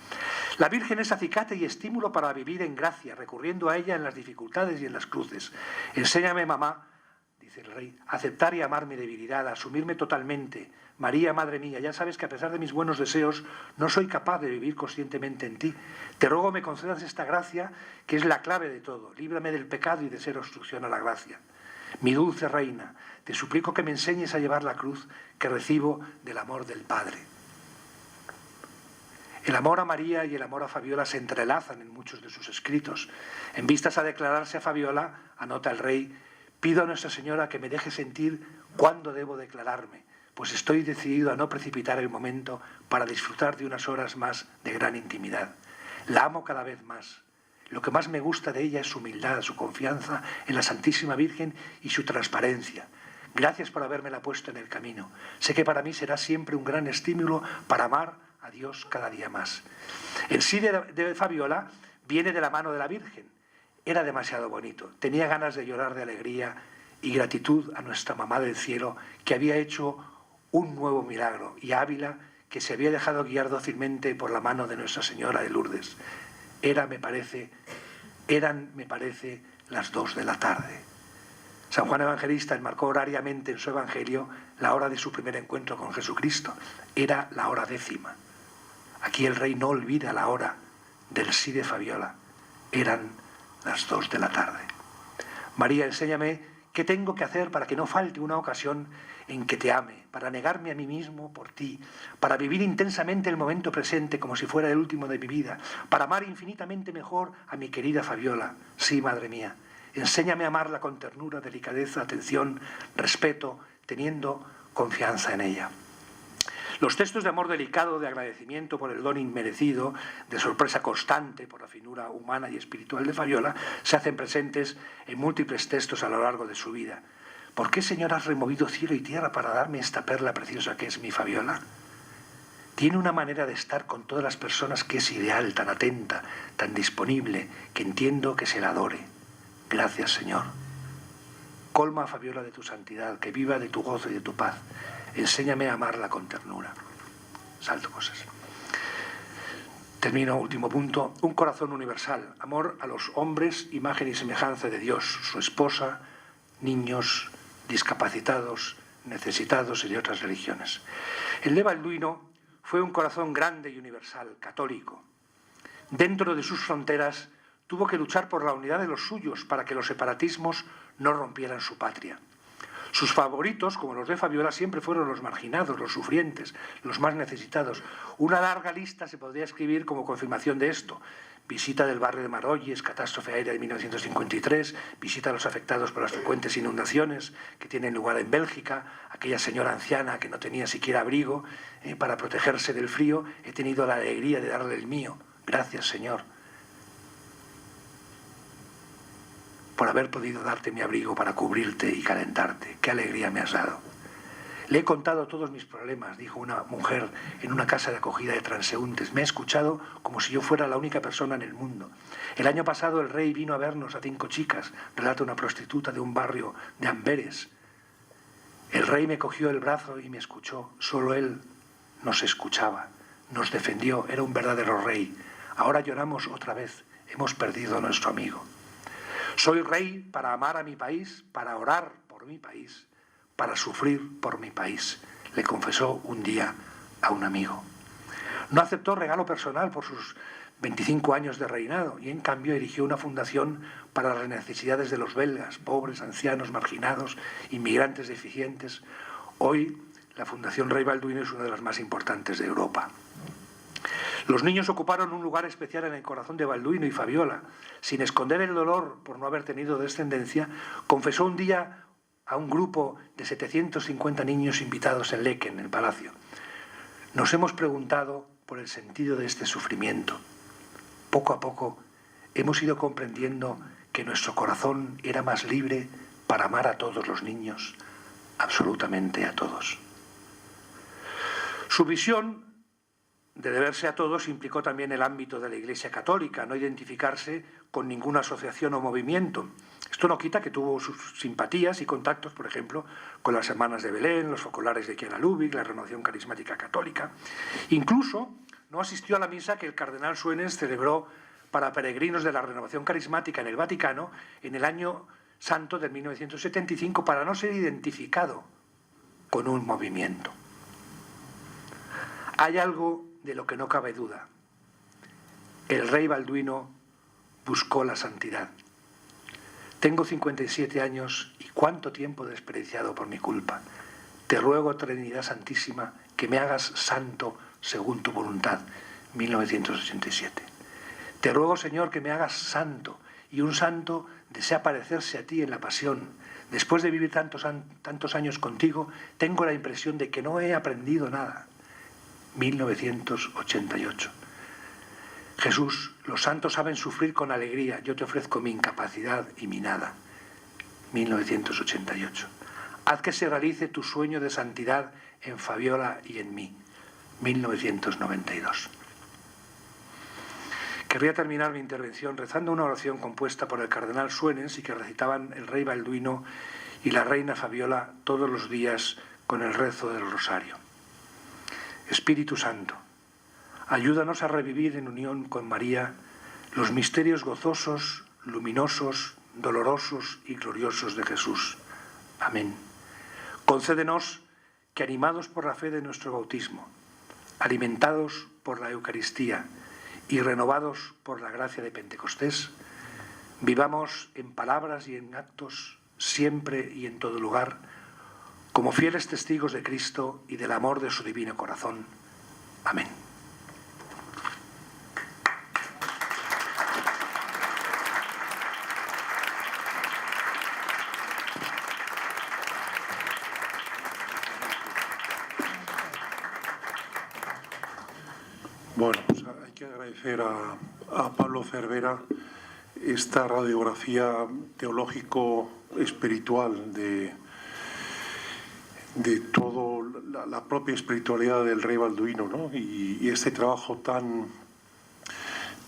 La Virgen es acicate y estímulo para vivir en gracia, recurriendo a ella en las dificultades y en las cruces. Enséñame, mamá, dice el rey, a aceptar y amar mi debilidad, a asumirme totalmente. María, madre mía, ya sabes que a pesar de mis buenos deseos, no soy capaz de vivir conscientemente en ti. Te ruego me concedas esta gracia, que es la clave de todo. Líbrame del pecado y de ser obstrucción a la gracia. Mi dulce reina, te suplico que me enseñes a llevar la cruz que recibo del amor del Padre. El amor a María y el amor a Fabiola se entrelazan en muchos de sus escritos. En vistas a declararse a Fabiola, anota el rey, pido a Nuestra Señora que me deje sentir cuándo debo declararme, pues estoy decidido a no precipitar el momento para disfrutar de unas horas más de gran intimidad. La amo cada vez más. Lo que más me gusta de ella es su humildad, su confianza en la Santísima Virgen y su transparencia. Gracias por habérmela puesto en el camino. Sé que para mí será siempre un gran estímulo para amar a Dios cada día más. El sí de Fabiola viene de la mano de la Virgen. Era demasiado bonito. Tenía ganas de llorar de alegría y gratitud a nuestra mamá del cielo, que había hecho un nuevo milagro, y a Ávila, que se había dejado guiar dócilmente por la mano de Nuestra Señora de Lourdes. Eran, me parece, las 2 de la tarde. San Juan Evangelista enmarcó horariamente en su Evangelio la hora de su primer encuentro con Jesucristo. Era la hora 10ª. Aquí el rey no olvida la hora del sí de Fabiola. Eran las 2 de la tarde. María, enséñame qué tengo que hacer para que no falte una ocasión en que te ame, para negarme a mí mismo por ti, para vivir intensamente el momento presente como si fuera el último de mi vida, para amar infinitamente mejor a mi querida Fabiola. Sí, madre mía, enséñame a amarla con ternura, delicadeza, atención, respeto, teniendo confianza en ella. Los textos de amor delicado, de agradecimiento por el don inmerecido, de sorpresa constante por la finura humana y espiritual de Fabiola, se hacen presentes en múltiples textos a lo largo de su vida. ¿Por qué, Señor, has removido cielo y tierra para darme esta perla preciosa que es mi Fabiola? Tiene una manera de estar con todas las personas que es ideal, tan atenta, tan disponible, que entiendo que se la adore. Gracias, Señor. Colma a Fabiola de tu santidad, que viva de tu gozo y de tu paz. Enséñame a amarla con ternura. Salto cosas. Termino, último punto. Un corazón universal. Amor a los hombres, imagen y semejanza de Dios, su esposa, niños, discapacitados, necesitados y de otras religiones. El de Balduino fue un corazón grande y universal, católico. Dentro de sus fronteras tuvo que luchar por la unidad de los suyos para que los separatismos no rompieran su patria. Sus favoritos, como los de Fabiola, siempre fueron los marginados, los sufrientes, los más necesitados. Una larga lista se podría escribir como confirmación de esto. Visita del barrio de Marolles, catástrofe aérea de 1953, visita a los afectados por las frecuentes inundaciones que tienen lugar en Bélgica, aquella señora anciana que no tenía siquiera abrigo para protegerse del frío. He tenido la alegría de darle el mío. Gracias, Señor, por haber podido darte mi abrigo para cubrirte y calentarte. ¡Qué alegría me has dado! Le he contado todos mis problemas, dijo una mujer en una casa de acogida de transeúntes. Me he escuchado como si yo fuera la única persona en el mundo. El año pasado el rey vino a vernos a 5 chicas, relata una prostituta de un barrio de Amberes. El rey me cogió el brazo y me escuchó. Solo él nos escuchaba, nos defendió, era un verdadero rey. Ahora lloramos otra vez, hemos perdido a nuestro amigo. Soy rey para amar a mi país, para orar por mi país, para sufrir por mi país, le confesó un día a un amigo. No aceptó regalo personal por sus 25 años de reinado y en cambio erigió una fundación para las necesidades de los belgas, pobres, ancianos, marginados, inmigrantes deficientes. Hoy la Fundación Rey Balduino es una de las más importantes de Europa. Los niños ocuparon un lugar especial en el corazón de Balduino y Fabiola. Sin esconder el dolor por no haber tenido descendencia, confesó un día a un grupo de 750 niños invitados en Leque, en el palacio: nos hemos preguntado por el sentido de este sufrimiento. Poco a poco hemos ido comprendiendo que nuestro corazón era más libre para amar a todos los niños, absolutamente a todos. Su visión de deberse a todos implicó también el ámbito de la Iglesia Católica, no identificarse con ninguna asociación o movimiento. Esto no quita que tuvo sus simpatías y contactos, por ejemplo, con las Hermanas de Belén, los Focolares de Kiana Lubick, la Renovación Carismática Católica. Incluso no asistió a la misa que el cardenal Suenens celebró para peregrinos de la Renovación Carismática en el Vaticano en el año santo de 1975, para no ser identificado con un movimiento. Hay algo de lo que no cabe duda. El rey Balduino buscó la santidad. Tengo 57 años y cuánto tiempo desperdiciado por mi culpa. Te ruego, Trinidad Santísima, que me hagas santo según tu voluntad. 1987. Te ruego, Señor, que me hagas santo, y un santo desea parecerse a ti en la pasión. Después de vivir tantos años contigo, tengo la impresión de que no he aprendido nada. 1988. Jesús, los santos saben sufrir con alegría, yo te ofrezco mi incapacidad y mi nada. 1988. Haz que se realice tu sueño de santidad en Fabiola y en mí. 1992. Querría terminar mi intervención rezando una oración compuesta por el cardenal Suenens y que recitaban el rey Balduino y la reina Fabiola todos los días con el rezo del rosario. Espíritu Santo, ayúdanos a revivir en unión con María los misterios gozosos, luminosos, dolorosos y gloriosos de Jesús. Amén. Concédenos que, animados por la fe de nuestro bautismo, alimentados por la Eucaristía y renovados por la gracia de Pentecostés, vivamos en palabras y en actos, siempre y en todo lugar, como fieles testigos de Cristo y del amor de su divino corazón. Amén. Bueno, pues hay que agradecer a Pablo Cervera esta radiografía teológico-espiritual de toda la propia espiritualidad del rey Balduino, ¿no? Y este trabajo tan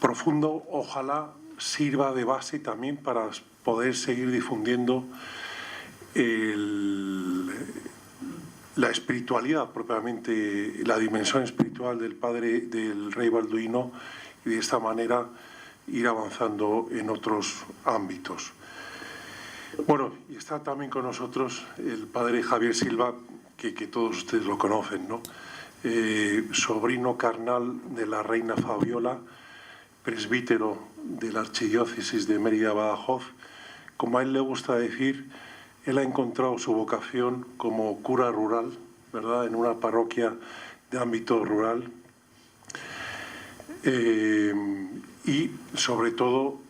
profundo, ojalá sirva de base también para poder seguir difundiendo la espiritualidad propiamente, la dimensión espiritual del rey Balduino, y de esta manera ir avanzando en otros ámbitos. Bueno, y está también con nosotros el padre Javier Silva, que todos ustedes lo conocen, ¿no? Sobrino carnal de la reina Fabiola, presbítero de la archidiócesis de Mérida-Badajoz. Como a él le gusta decir, él ha encontrado su vocación como cura rural, ¿verdad?, en una parroquia de ámbito rural. Y sobre todo,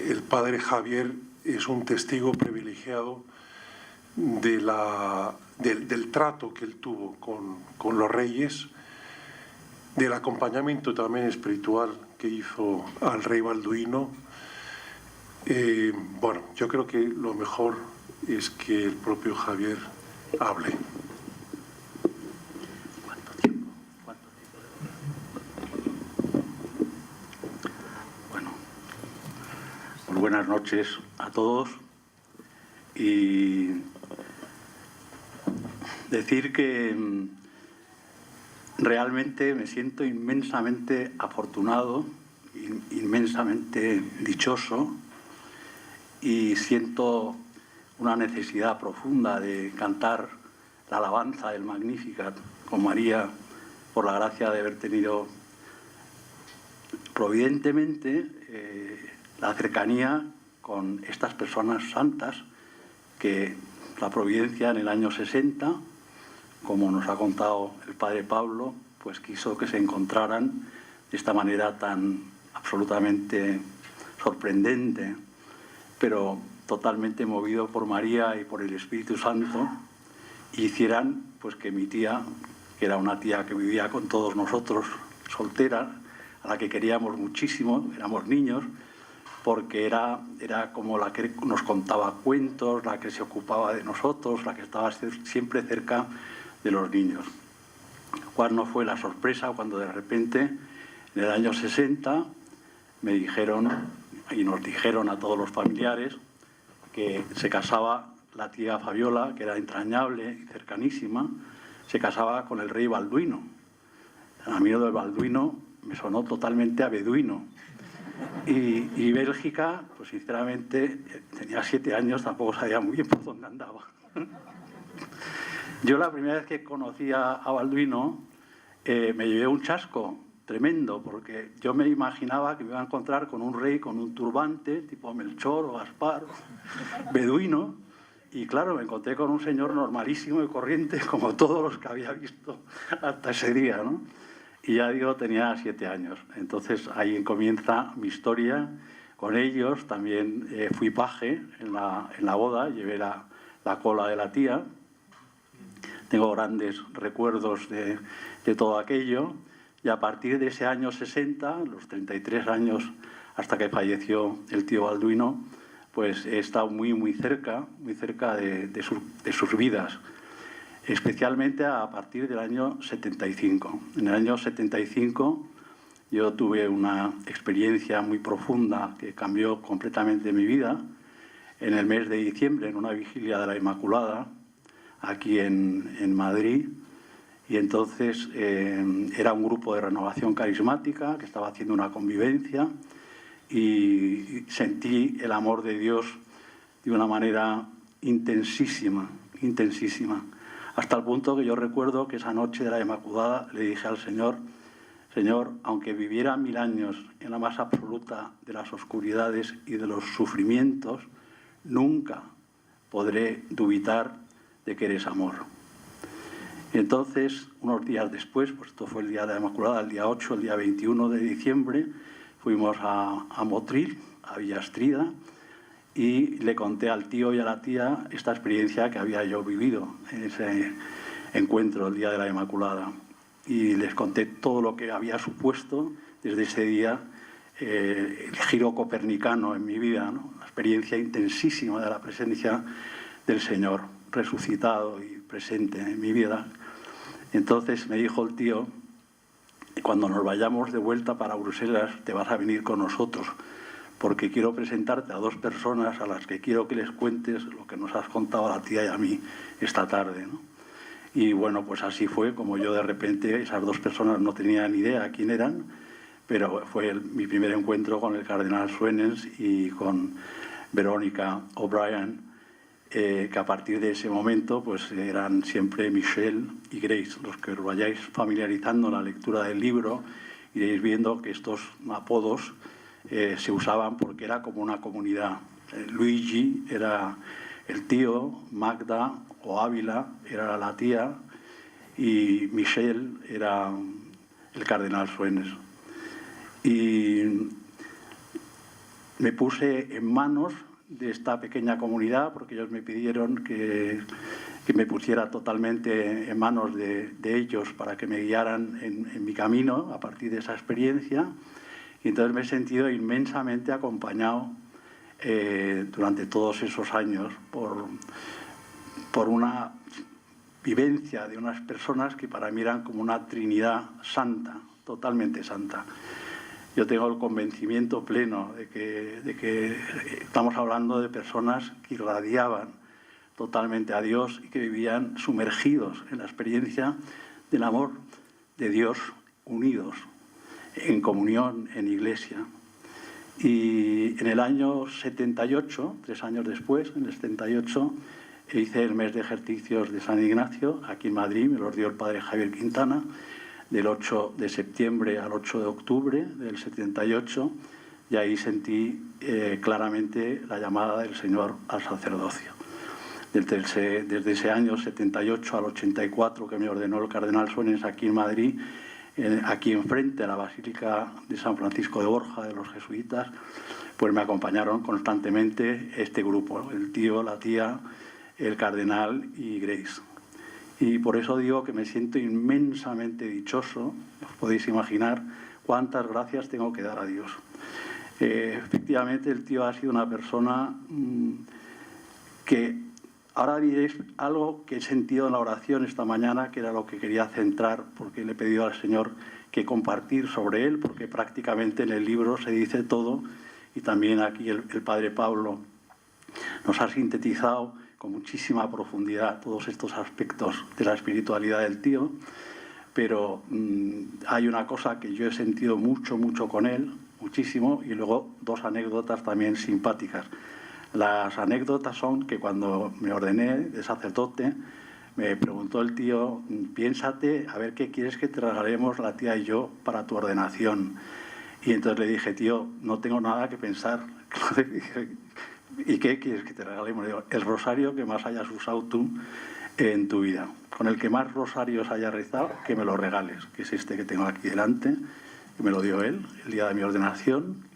el padre Javier es un testigo privilegiado del trato que él tuvo con los reyes, del acompañamiento también espiritual que hizo al rey Balduino. Bueno, yo creo que lo mejor es que el propio Javier hable. ¿Cuánto tiempo? Bueno, muy buenas noches a todos, y decir que realmente me siento inmensamente afortunado, inmensamente dichoso, y siento una necesidad profunda de cantar la alabanza del Magnificat con María, por la gracia de haber tenido providentemente la cercanía con estas personas santas que la providencia en el año 60, como nos ha contado el padre Pablo, pues quiso que se encontraran de esta manera tan absolutamente sorprendente, pero totalmente movido por María y por el Espíritu Santo, hicieran pues que mi tía, que era una tía que vivía con todos nosotros, soltera, a la que queríamos muchísimo, éramos niños, porque era como la que nos contaba cuentos, la que se ocupaba de nosotros, la que estaba siempre cerca de los niños. ¿Cuál no fue la sorpresa cuando de repente, en el año 60, me dijeron, y nos dijeron a todos los familiares, que se casaba la tía Fabiola, que era entrañable y cercanísima, se casaba con el rey Balduino. A mí lo de Balduino me sonó totalmente a beduino. Y Bélgica, pues sinceramente, tenía 7 años, tampoco sabía muy bien por dónde andaba. Yo la primera vez que conocí a Balduino me llevé un chasco tremendo, porque yo me imaginaba que me iba a encontrar con un rey con un turbante, tipo Melchor o Gaspar, beduino, y claro, me encontré con un señor normalísimo y corriente, como todos los que había visto hasta ese día, ¿no? Y ya digo, tenía 7 años. Entonces ahí comienza mi historia con ellos. También fui paje en la boda, llevé la cola de la tía. Tengo grandes recuerdos de todo aquello. Y a partir de ese año 60, los 33 años hasta que falleció el tío Balduino, pues he estado muy cerca de sus vidas. Especialmente a partir del año 75. En el año 75 yo tuve una experiencia muy profunda que cambió completamente mi vida. En el mes de diciembre, en una vigilia de la Inmaculada, aquí en Madrid, y entonces era un grupo de renovación carismática que estaba haciendo una convivencia y sentí el amor de Dios de una manera intensísima, hasta el punto que yo recuerdo que esa noche de la Inmaculada le dije al Señor: Señor, aunque viviera 1000 años en la más absoluta de las oscuridades y de los sufrimientos, nunca podré dubitar de que eres amor. Y entonces, unos días después, pues esto fue el día de la Inmaculada, el día 8, el día 21 de diciembre, fuimos a Motril, a Villastrida, y le conté al tío y a la tía esta experiencia que había yo vivido en ese encuentro el día de la Inmaculada. Y les conté todo lo que había supuesto desde ese día el giro copernicano en mi vida, ¿no? La experiencia intensísima de la presencia del Señor resucitado y presente en mi vida. Entonces me dijo el tío: cuando nos vayamos de vuelta para Bruselas te vas a venir con nosotros, porque quiero presentarte a 2 personas a las que quiero que les cuentes lo que nos has contado a la tía y a mí esta tarde, ¿no? Y bueno, pues así fue como yo de repente, esas 2 personas no tenía ni idea quién eran, pero fue mi primer encuentro con el cardenal Suenens y con Verónica O'Brien, que a partir de ese momento pues eran siempre Michelle y Grace. Los que os vayáis familiarizando en la lectura del libro iréis viendo que estos apodos se usaban porque era como una comunidad. Luigi era el tío, Magda o Ávila era la tía y Michelle era el cardenal Suenens. Y me puse en manos de esta pequeña comunidad porque ellos me pidieron que me pusiera totalmente en manos de ellos para que me guiaran en mi camino a partir de esa experiencia. Y entonces me he sentido inmensamente acompañado durante todos esos años por una vivencia de unas personas que para mí eran como una trinidad santa, totalmente santa. Yo tengo el convencimiento pleno de que estamos hablando de personas que irradiaban totalmente a Dios y que vivían sumergidos en la experiencia del amor de Dios, unidos en comunión, en iglesia. Y en el año 78, 3 años después, en el 78, hice el mes de ejercicios de San Ignacio, aquí en Madrid, me los dio el padre Javier Quintana, del 8 de septiembre al 8 de octubre del 78, y ahí sentí claramente la llamada del Señor al sacerdocio. Desde ese año 78 al 84 que me ordenó el cardenal Suenens aquí en Madrid, aquí enfrente, a la Basílica de San Francisco de Borja, de los jesuitas, pues me acompañaron constantemente este grupo, el tío, la tía, el cardenal y Grace. Y por eso digo que me siento inmensamente dichoso. Os podéis imaginar cuántas gracias tengo que dar a Dios. Efectivamente, el tío ha sido una persona que... Ahora diréis algo que he sentido en la oración esta mañana, que era lo que quería centrar, porque le he pedido al Señor que compartir sobre él, porque prácticamente en el libro se dice todo, y también aquí el padre Pablo nos ha sintetizado con muchísima profundidad todos estos aspectos de la espiritualidad del tío, pero hay una cosa que yo he sentido mucho con él, muchísimo, y luego dos anécdotas también simpáticas. Las anécdotas son que cuando me ordené de sacerdote, me preguntó el tío, piénsate a ver qué quieres que te regalemos la tía y yo para tu ordenación. Y entonces le dije, tío, no tengo nada que pensar. ¿Y qué quieres que te regalemos? Le digo, el rosario que más hayas usado tú en tu vida. Con el que más rosarios haya rezado, que me lo regales, que es este que tengo aquí delante, que me lo dio él el día de mi ordenación.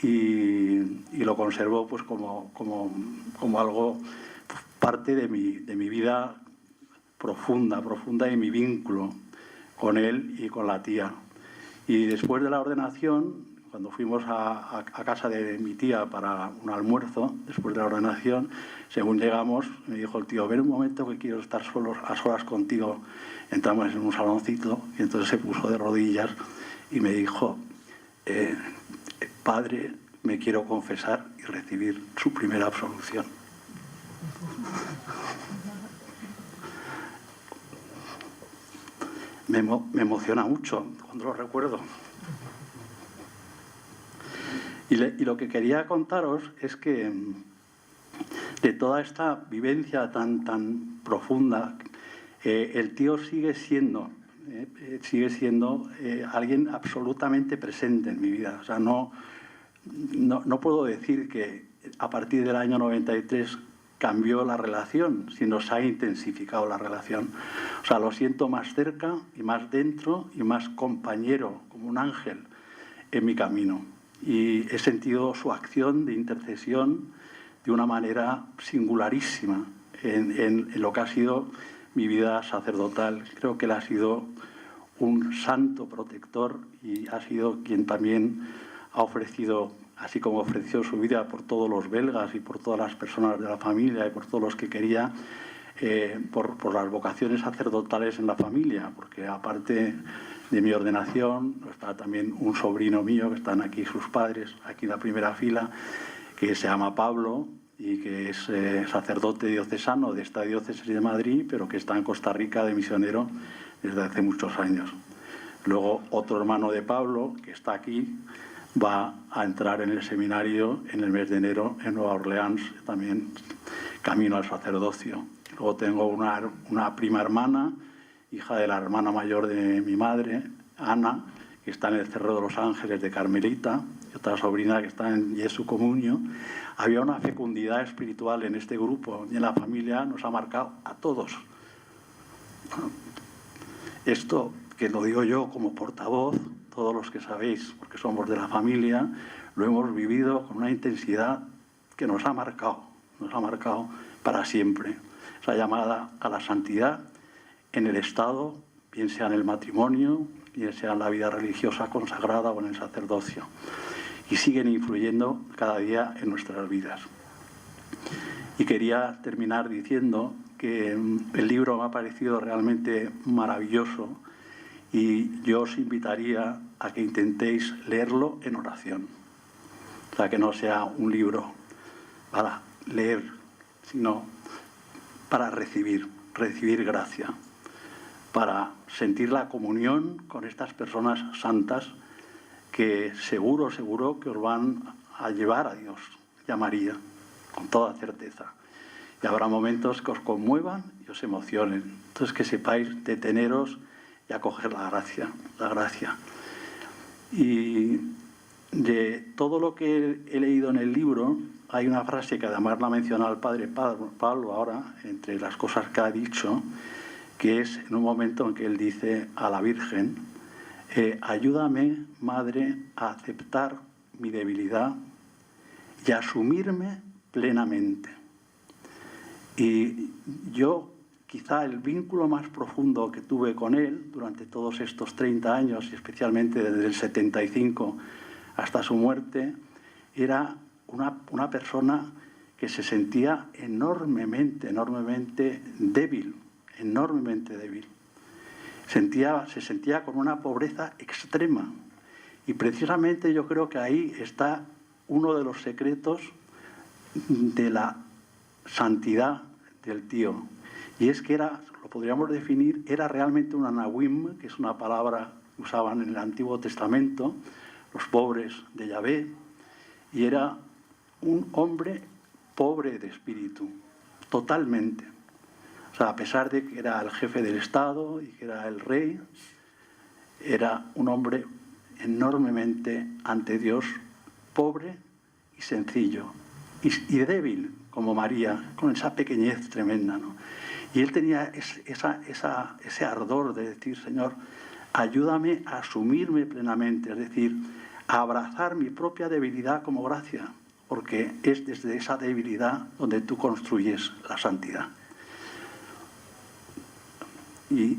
Y lo conservo pues como algo, pues, parte de mi vida profunda y mi vínculo con él y con la tía. Y después de la ordenación, cuando fuimos a casa de mi tía para un almuerzo, después de la ordenación, según llegamos, me dijo el tío, ven un momento que quiero estar a solas contigo. Entramos en un saloncito y entonces se puso de rodillas y me dijo, padre, me quiero confesar y recibir su primera absolución. Me emociona mucho cuando lo recuerdo. Y lo que quería contaros es que de toda esta vivencia tan profunda, el tío sigue siendo alguien absolutamente presente en mi vida. O sea, no puedo decir que a partir del año 93 cambió la relación, sino se ha intensificado la relación. O sea, lo siento más cerca y más dentro y más compañero, como un ángel, en mi camino. Y he sentido su acción de intercesión de una manera singularísima en lo que ha sido mi vida sacerdotal. Creo que él ha sido un santo protector y ha sido quien también ha ofrecido, así como ofreció su vida por todos los belgas y por todas las personas de la familia y por todos los que quería, por las vocaciones sacerdotales en la familia, porque aparte de mi ordenación está también un sobrino mío, que están aquí sus padres, aquí en la primera fila, que se llama Pablo y que es sacerdote diocesano de esta diócesis de Madrid, pero que está en Costa Rica de misionero desde hace muchos años. Luego otro hermano de Pablo, que está aquí, va a entrar en el seminario en el mes de enero en Nueva Orleans, también camino al sacerdocio. Luego tengo una prima hermana, hija de la hermana mayor de mi madre, Ana, que está en el Cerro de los Ángeles de Carmelita, y otra sobrina que está en Jesu Comunio. Había una fecundidad espiritual en este grupo y en la familia nos ha marcado a todos. Esto, que lo digo yo como portavoz, todos los que sabéis, porque somos de la familia, lo hemos vivido con una intensidad que nos ha marcado para siempre. Esa llamada a la santidad en el Estado, bien sea en el matrimonio, bien sea en la vida religiosa consagrada o en el sacerdocio. Y siguen influyendo cada día en nuestras vidas. Y quería terminar diciendo que el libro me ha parecido realmente maravilloso y yo os invitaría a que intentéis leerlo en oración. O sea, que no sea un libro para leer, sino para recibir gracia, para sentir la comunión con estas personas santas que seguro que os van a llevar a Dios y a María, con toda certeza. Y habrá momentos que os conmuevan y os emocionen. Entonces, que sepáis deteneros y acoger la gracia. Y de todo lo que he leído en el libro, hay una frase que además la ha mencionado el padre Pablo ahora, entre las cosas que ha dicho, que es en un momento en que él dice a la Virgen, ayúdame, Madre, a aceptar mi debilidad y a asumirme plenamente. Y yo, quizá el vínculo más profundo que tuve con él durante todos estos 30 años, y especialmente desde el 75 hasta su muerte, era una persona que se sentía enormemente débil, enormemente débil. Se sentía con una pobreza extrema. Y precisamente yo creo que ahí está uno de los secretos de la santidad del tío. Y es que era, lo podríamos definir, era realmente un anahuim, que es una palabra que usaban en el Antiguo Testamento, los pobres de Yahvé, y era un hombre pobre de espíritu, totalmente. O sea, a pesar de que era el jefe del Estado y que era el rey, era un hombre enormemente ante Dios, pobre y sencillo, y débil, como María, con esa pequeñez tremenda, ¿no? Y él tenía ese ardor de decir, Señor, ayúdame a asumirme plenamente, es decir, a abrazar mi propia debilidad como gracia, porque es desde esa debilidad donde tú construyes la santidad. Y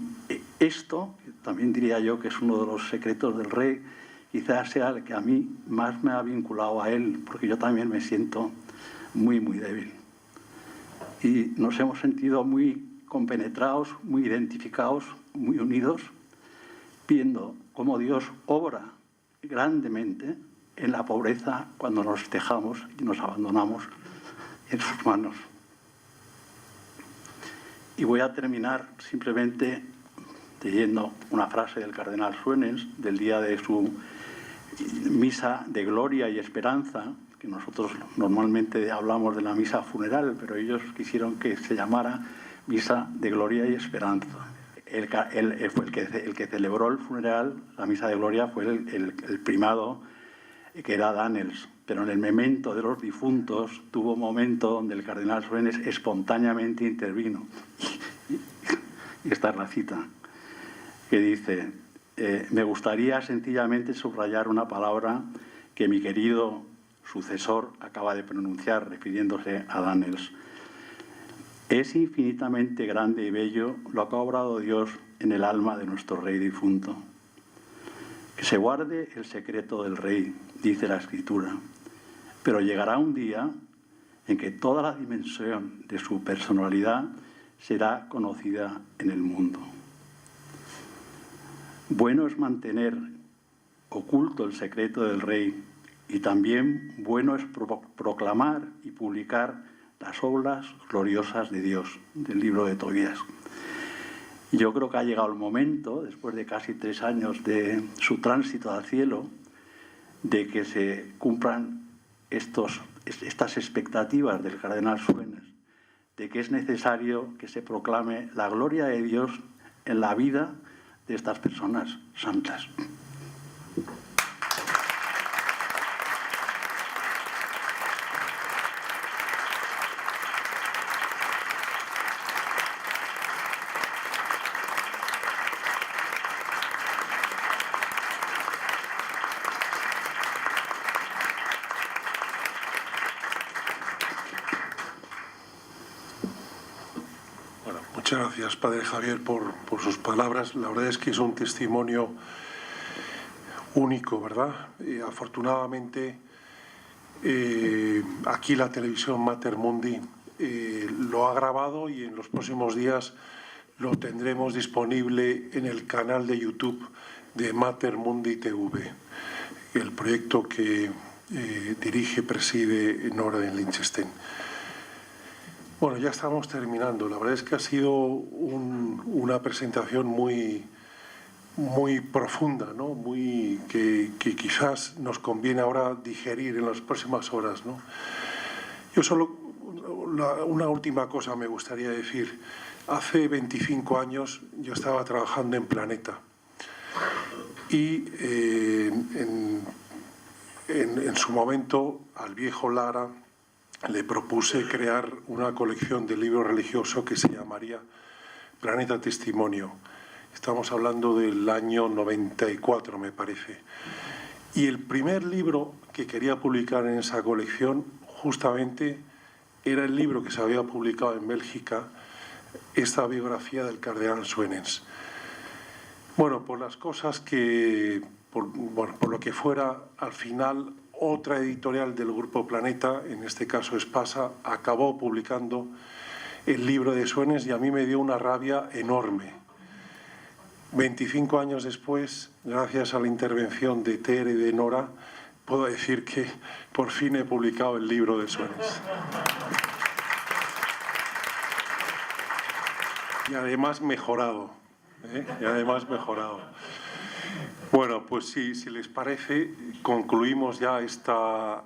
esto, también diría yo que es uno de los secretos del rey, quizás sea el que a mí más me ha vinculado a él, porque yo también me siento muy débil. Y nos hemos sentido muy compenetrados, muy identificados, muy unidos, viendo cómo Dios obra grandemente en la pobreza cuando nos dejamos y nos abandonamos en sus manos. Y voy a terminar simplemente leyendo una frase del cardenal Suenens del día de su misa de gloria y esperanza, que nosotros normalmente hablamos de la misa funeral, pero ellos quisieron que se llamara misa de gloria y esperanza. El que celebró el funeral, la misa de gloria, fue el primado, que era Danels, pero en el memento de los difuntos tuvo un momento donde el cardenal Suenens espontáneamente intervino. Y esta es la cita, que dice, me gustaría sencillamente subrayar una palabra que mi querido sucesor acaba de pronunciar refiriéndose a Danels. Es infinitamente grande y bello lo que ha obrado Dios en el alma de nuestro rey difunto. Que se guarde el secreto del rey, dice la Escritura, pero llegará un día en que toda la dimensión de su personalidad será conocida en el mundo. Bueno es mantener oculto el secreto del rey y también bueno es proclamar y publicar las obras gloriosas de Dios, del libro de Tobías. Y yo creo que ha llegado el momento, después de casi 3 años de su tránsito al cielo, de que se cumplan estas expectativas del cardenal Suenens, de que es necesario que se proclame la gloria de Dios en la vida de estas personas santas. Muchas gracias, Padre Javier, por sus palabras. La verdad es que es un testimonio único, ¿verdad? Afortunadamente, aquí la televisión Mater Mundi lo ha grabado y en los próximos días lo tendremos disponible en el canal de YouTube de Mater Mundi TV, el proyecto que dirige, preside Nora en Liechtenstein. Bueno, ya estamos terminando. La verdad es que ha sido una presentación muy profunda, ¿no? Que quizás nos conviene ahora digerir en las próximas horas, ¿no? Yo solo una última cosa me gustaría decir. Hace 25 años yo estaba trabajando en Planeta y en su momento al viejo Lara le propuse crear una colección de libros religiosos que se llamaría Planeta Testimonio. Estamos hablando del año 94, me parece. Y el primer libro que quería publicar en esa colección, justamente, era el libro que se había publicado en Bélgica, esta biografía del cardenal Suenens. Bueno, por las cosas que, por lo que fuera, al final otra editorial del Grupo Planeta, en este caso Espasa, acabó publicando el libro de Suenens y a mí me dio una rabia enorme. 25 años después, gracias a la intervención de Tere y de Nora, puedo decir que por fin he publicado el libro de Suenens. Y además mejorado, Y además mejorado. Bueno, pues si les parece, concluimos ya esta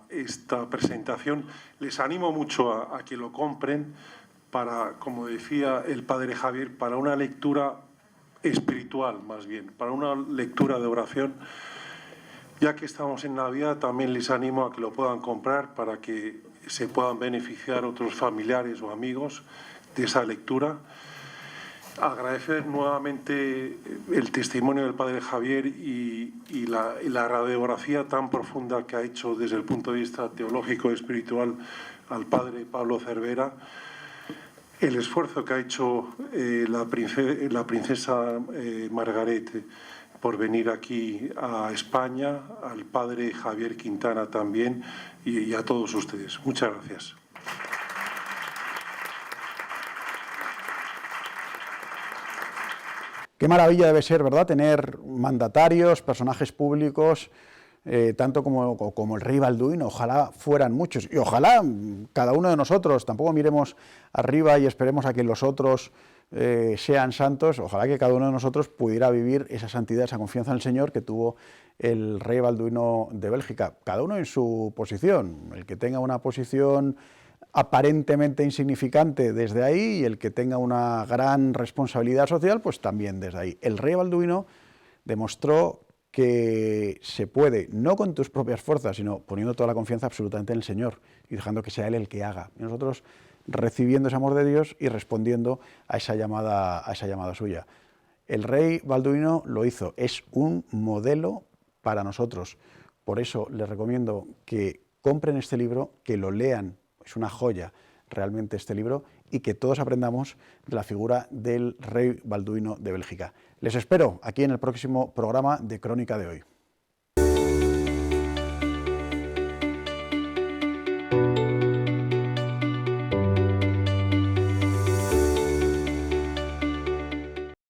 presentación. Les animo mucho a que lo compren para, como decía el padre Javier, para una lectura espiritual más bien, para una lectura de oración. Ya que estamos en Navidad, también les animo a que lo puedan comprar para que se puedan beneficiar otros familiares o amigos de esa lectura. Agradecer nuevamente el testimonio del padre Javier y la radiografía tan profunda que ha hecho desde el punto de vista teológico y espiritual al padre Pablo Cervera, el esfuerzo que ha hecho la princesa Margaret por venir aquí a España, al padre Javier Quintana también y a todos ustedes. Muchas gracias. Qué maravilla debe ser, ¿verdad?, tener mandatarios, personajes públicos, tanto como el rey Balduino. Ojalá fueran muchos y ojalá cada uno de nosotros, tampoco miremos arriba y esperemos a que los otros sean santos, ojalá que cada uno de nosotros pudiera vivir esa santidad, esa confianza en el Señor que tuvo el rey Balduino de Bélgica, cada uno en su posición, el que tenga una posición aparentemente insignificante desde ahí y el que tenga una gran responsabilidad social, pues también desde ahí. El rey Balduino demostró que se puede, no con tus propias fuerzas, sino poniendo toda la confianza absolutamente en el Señor y dejando que sea Él el que haga. Y nosotros recibiendo ese amor de Dios y respondiendo a esa llamada suya. El rey Balduino lo hizo, es un modelo para nosotros. Por eso les recomiendo que compren este libro, que lo lean. Es una joya realmente este libro y que todos aprendamos de la figura del rey Balduino de Bélgica. Les espero aquí en el próximo programa de Crónica de Hoy.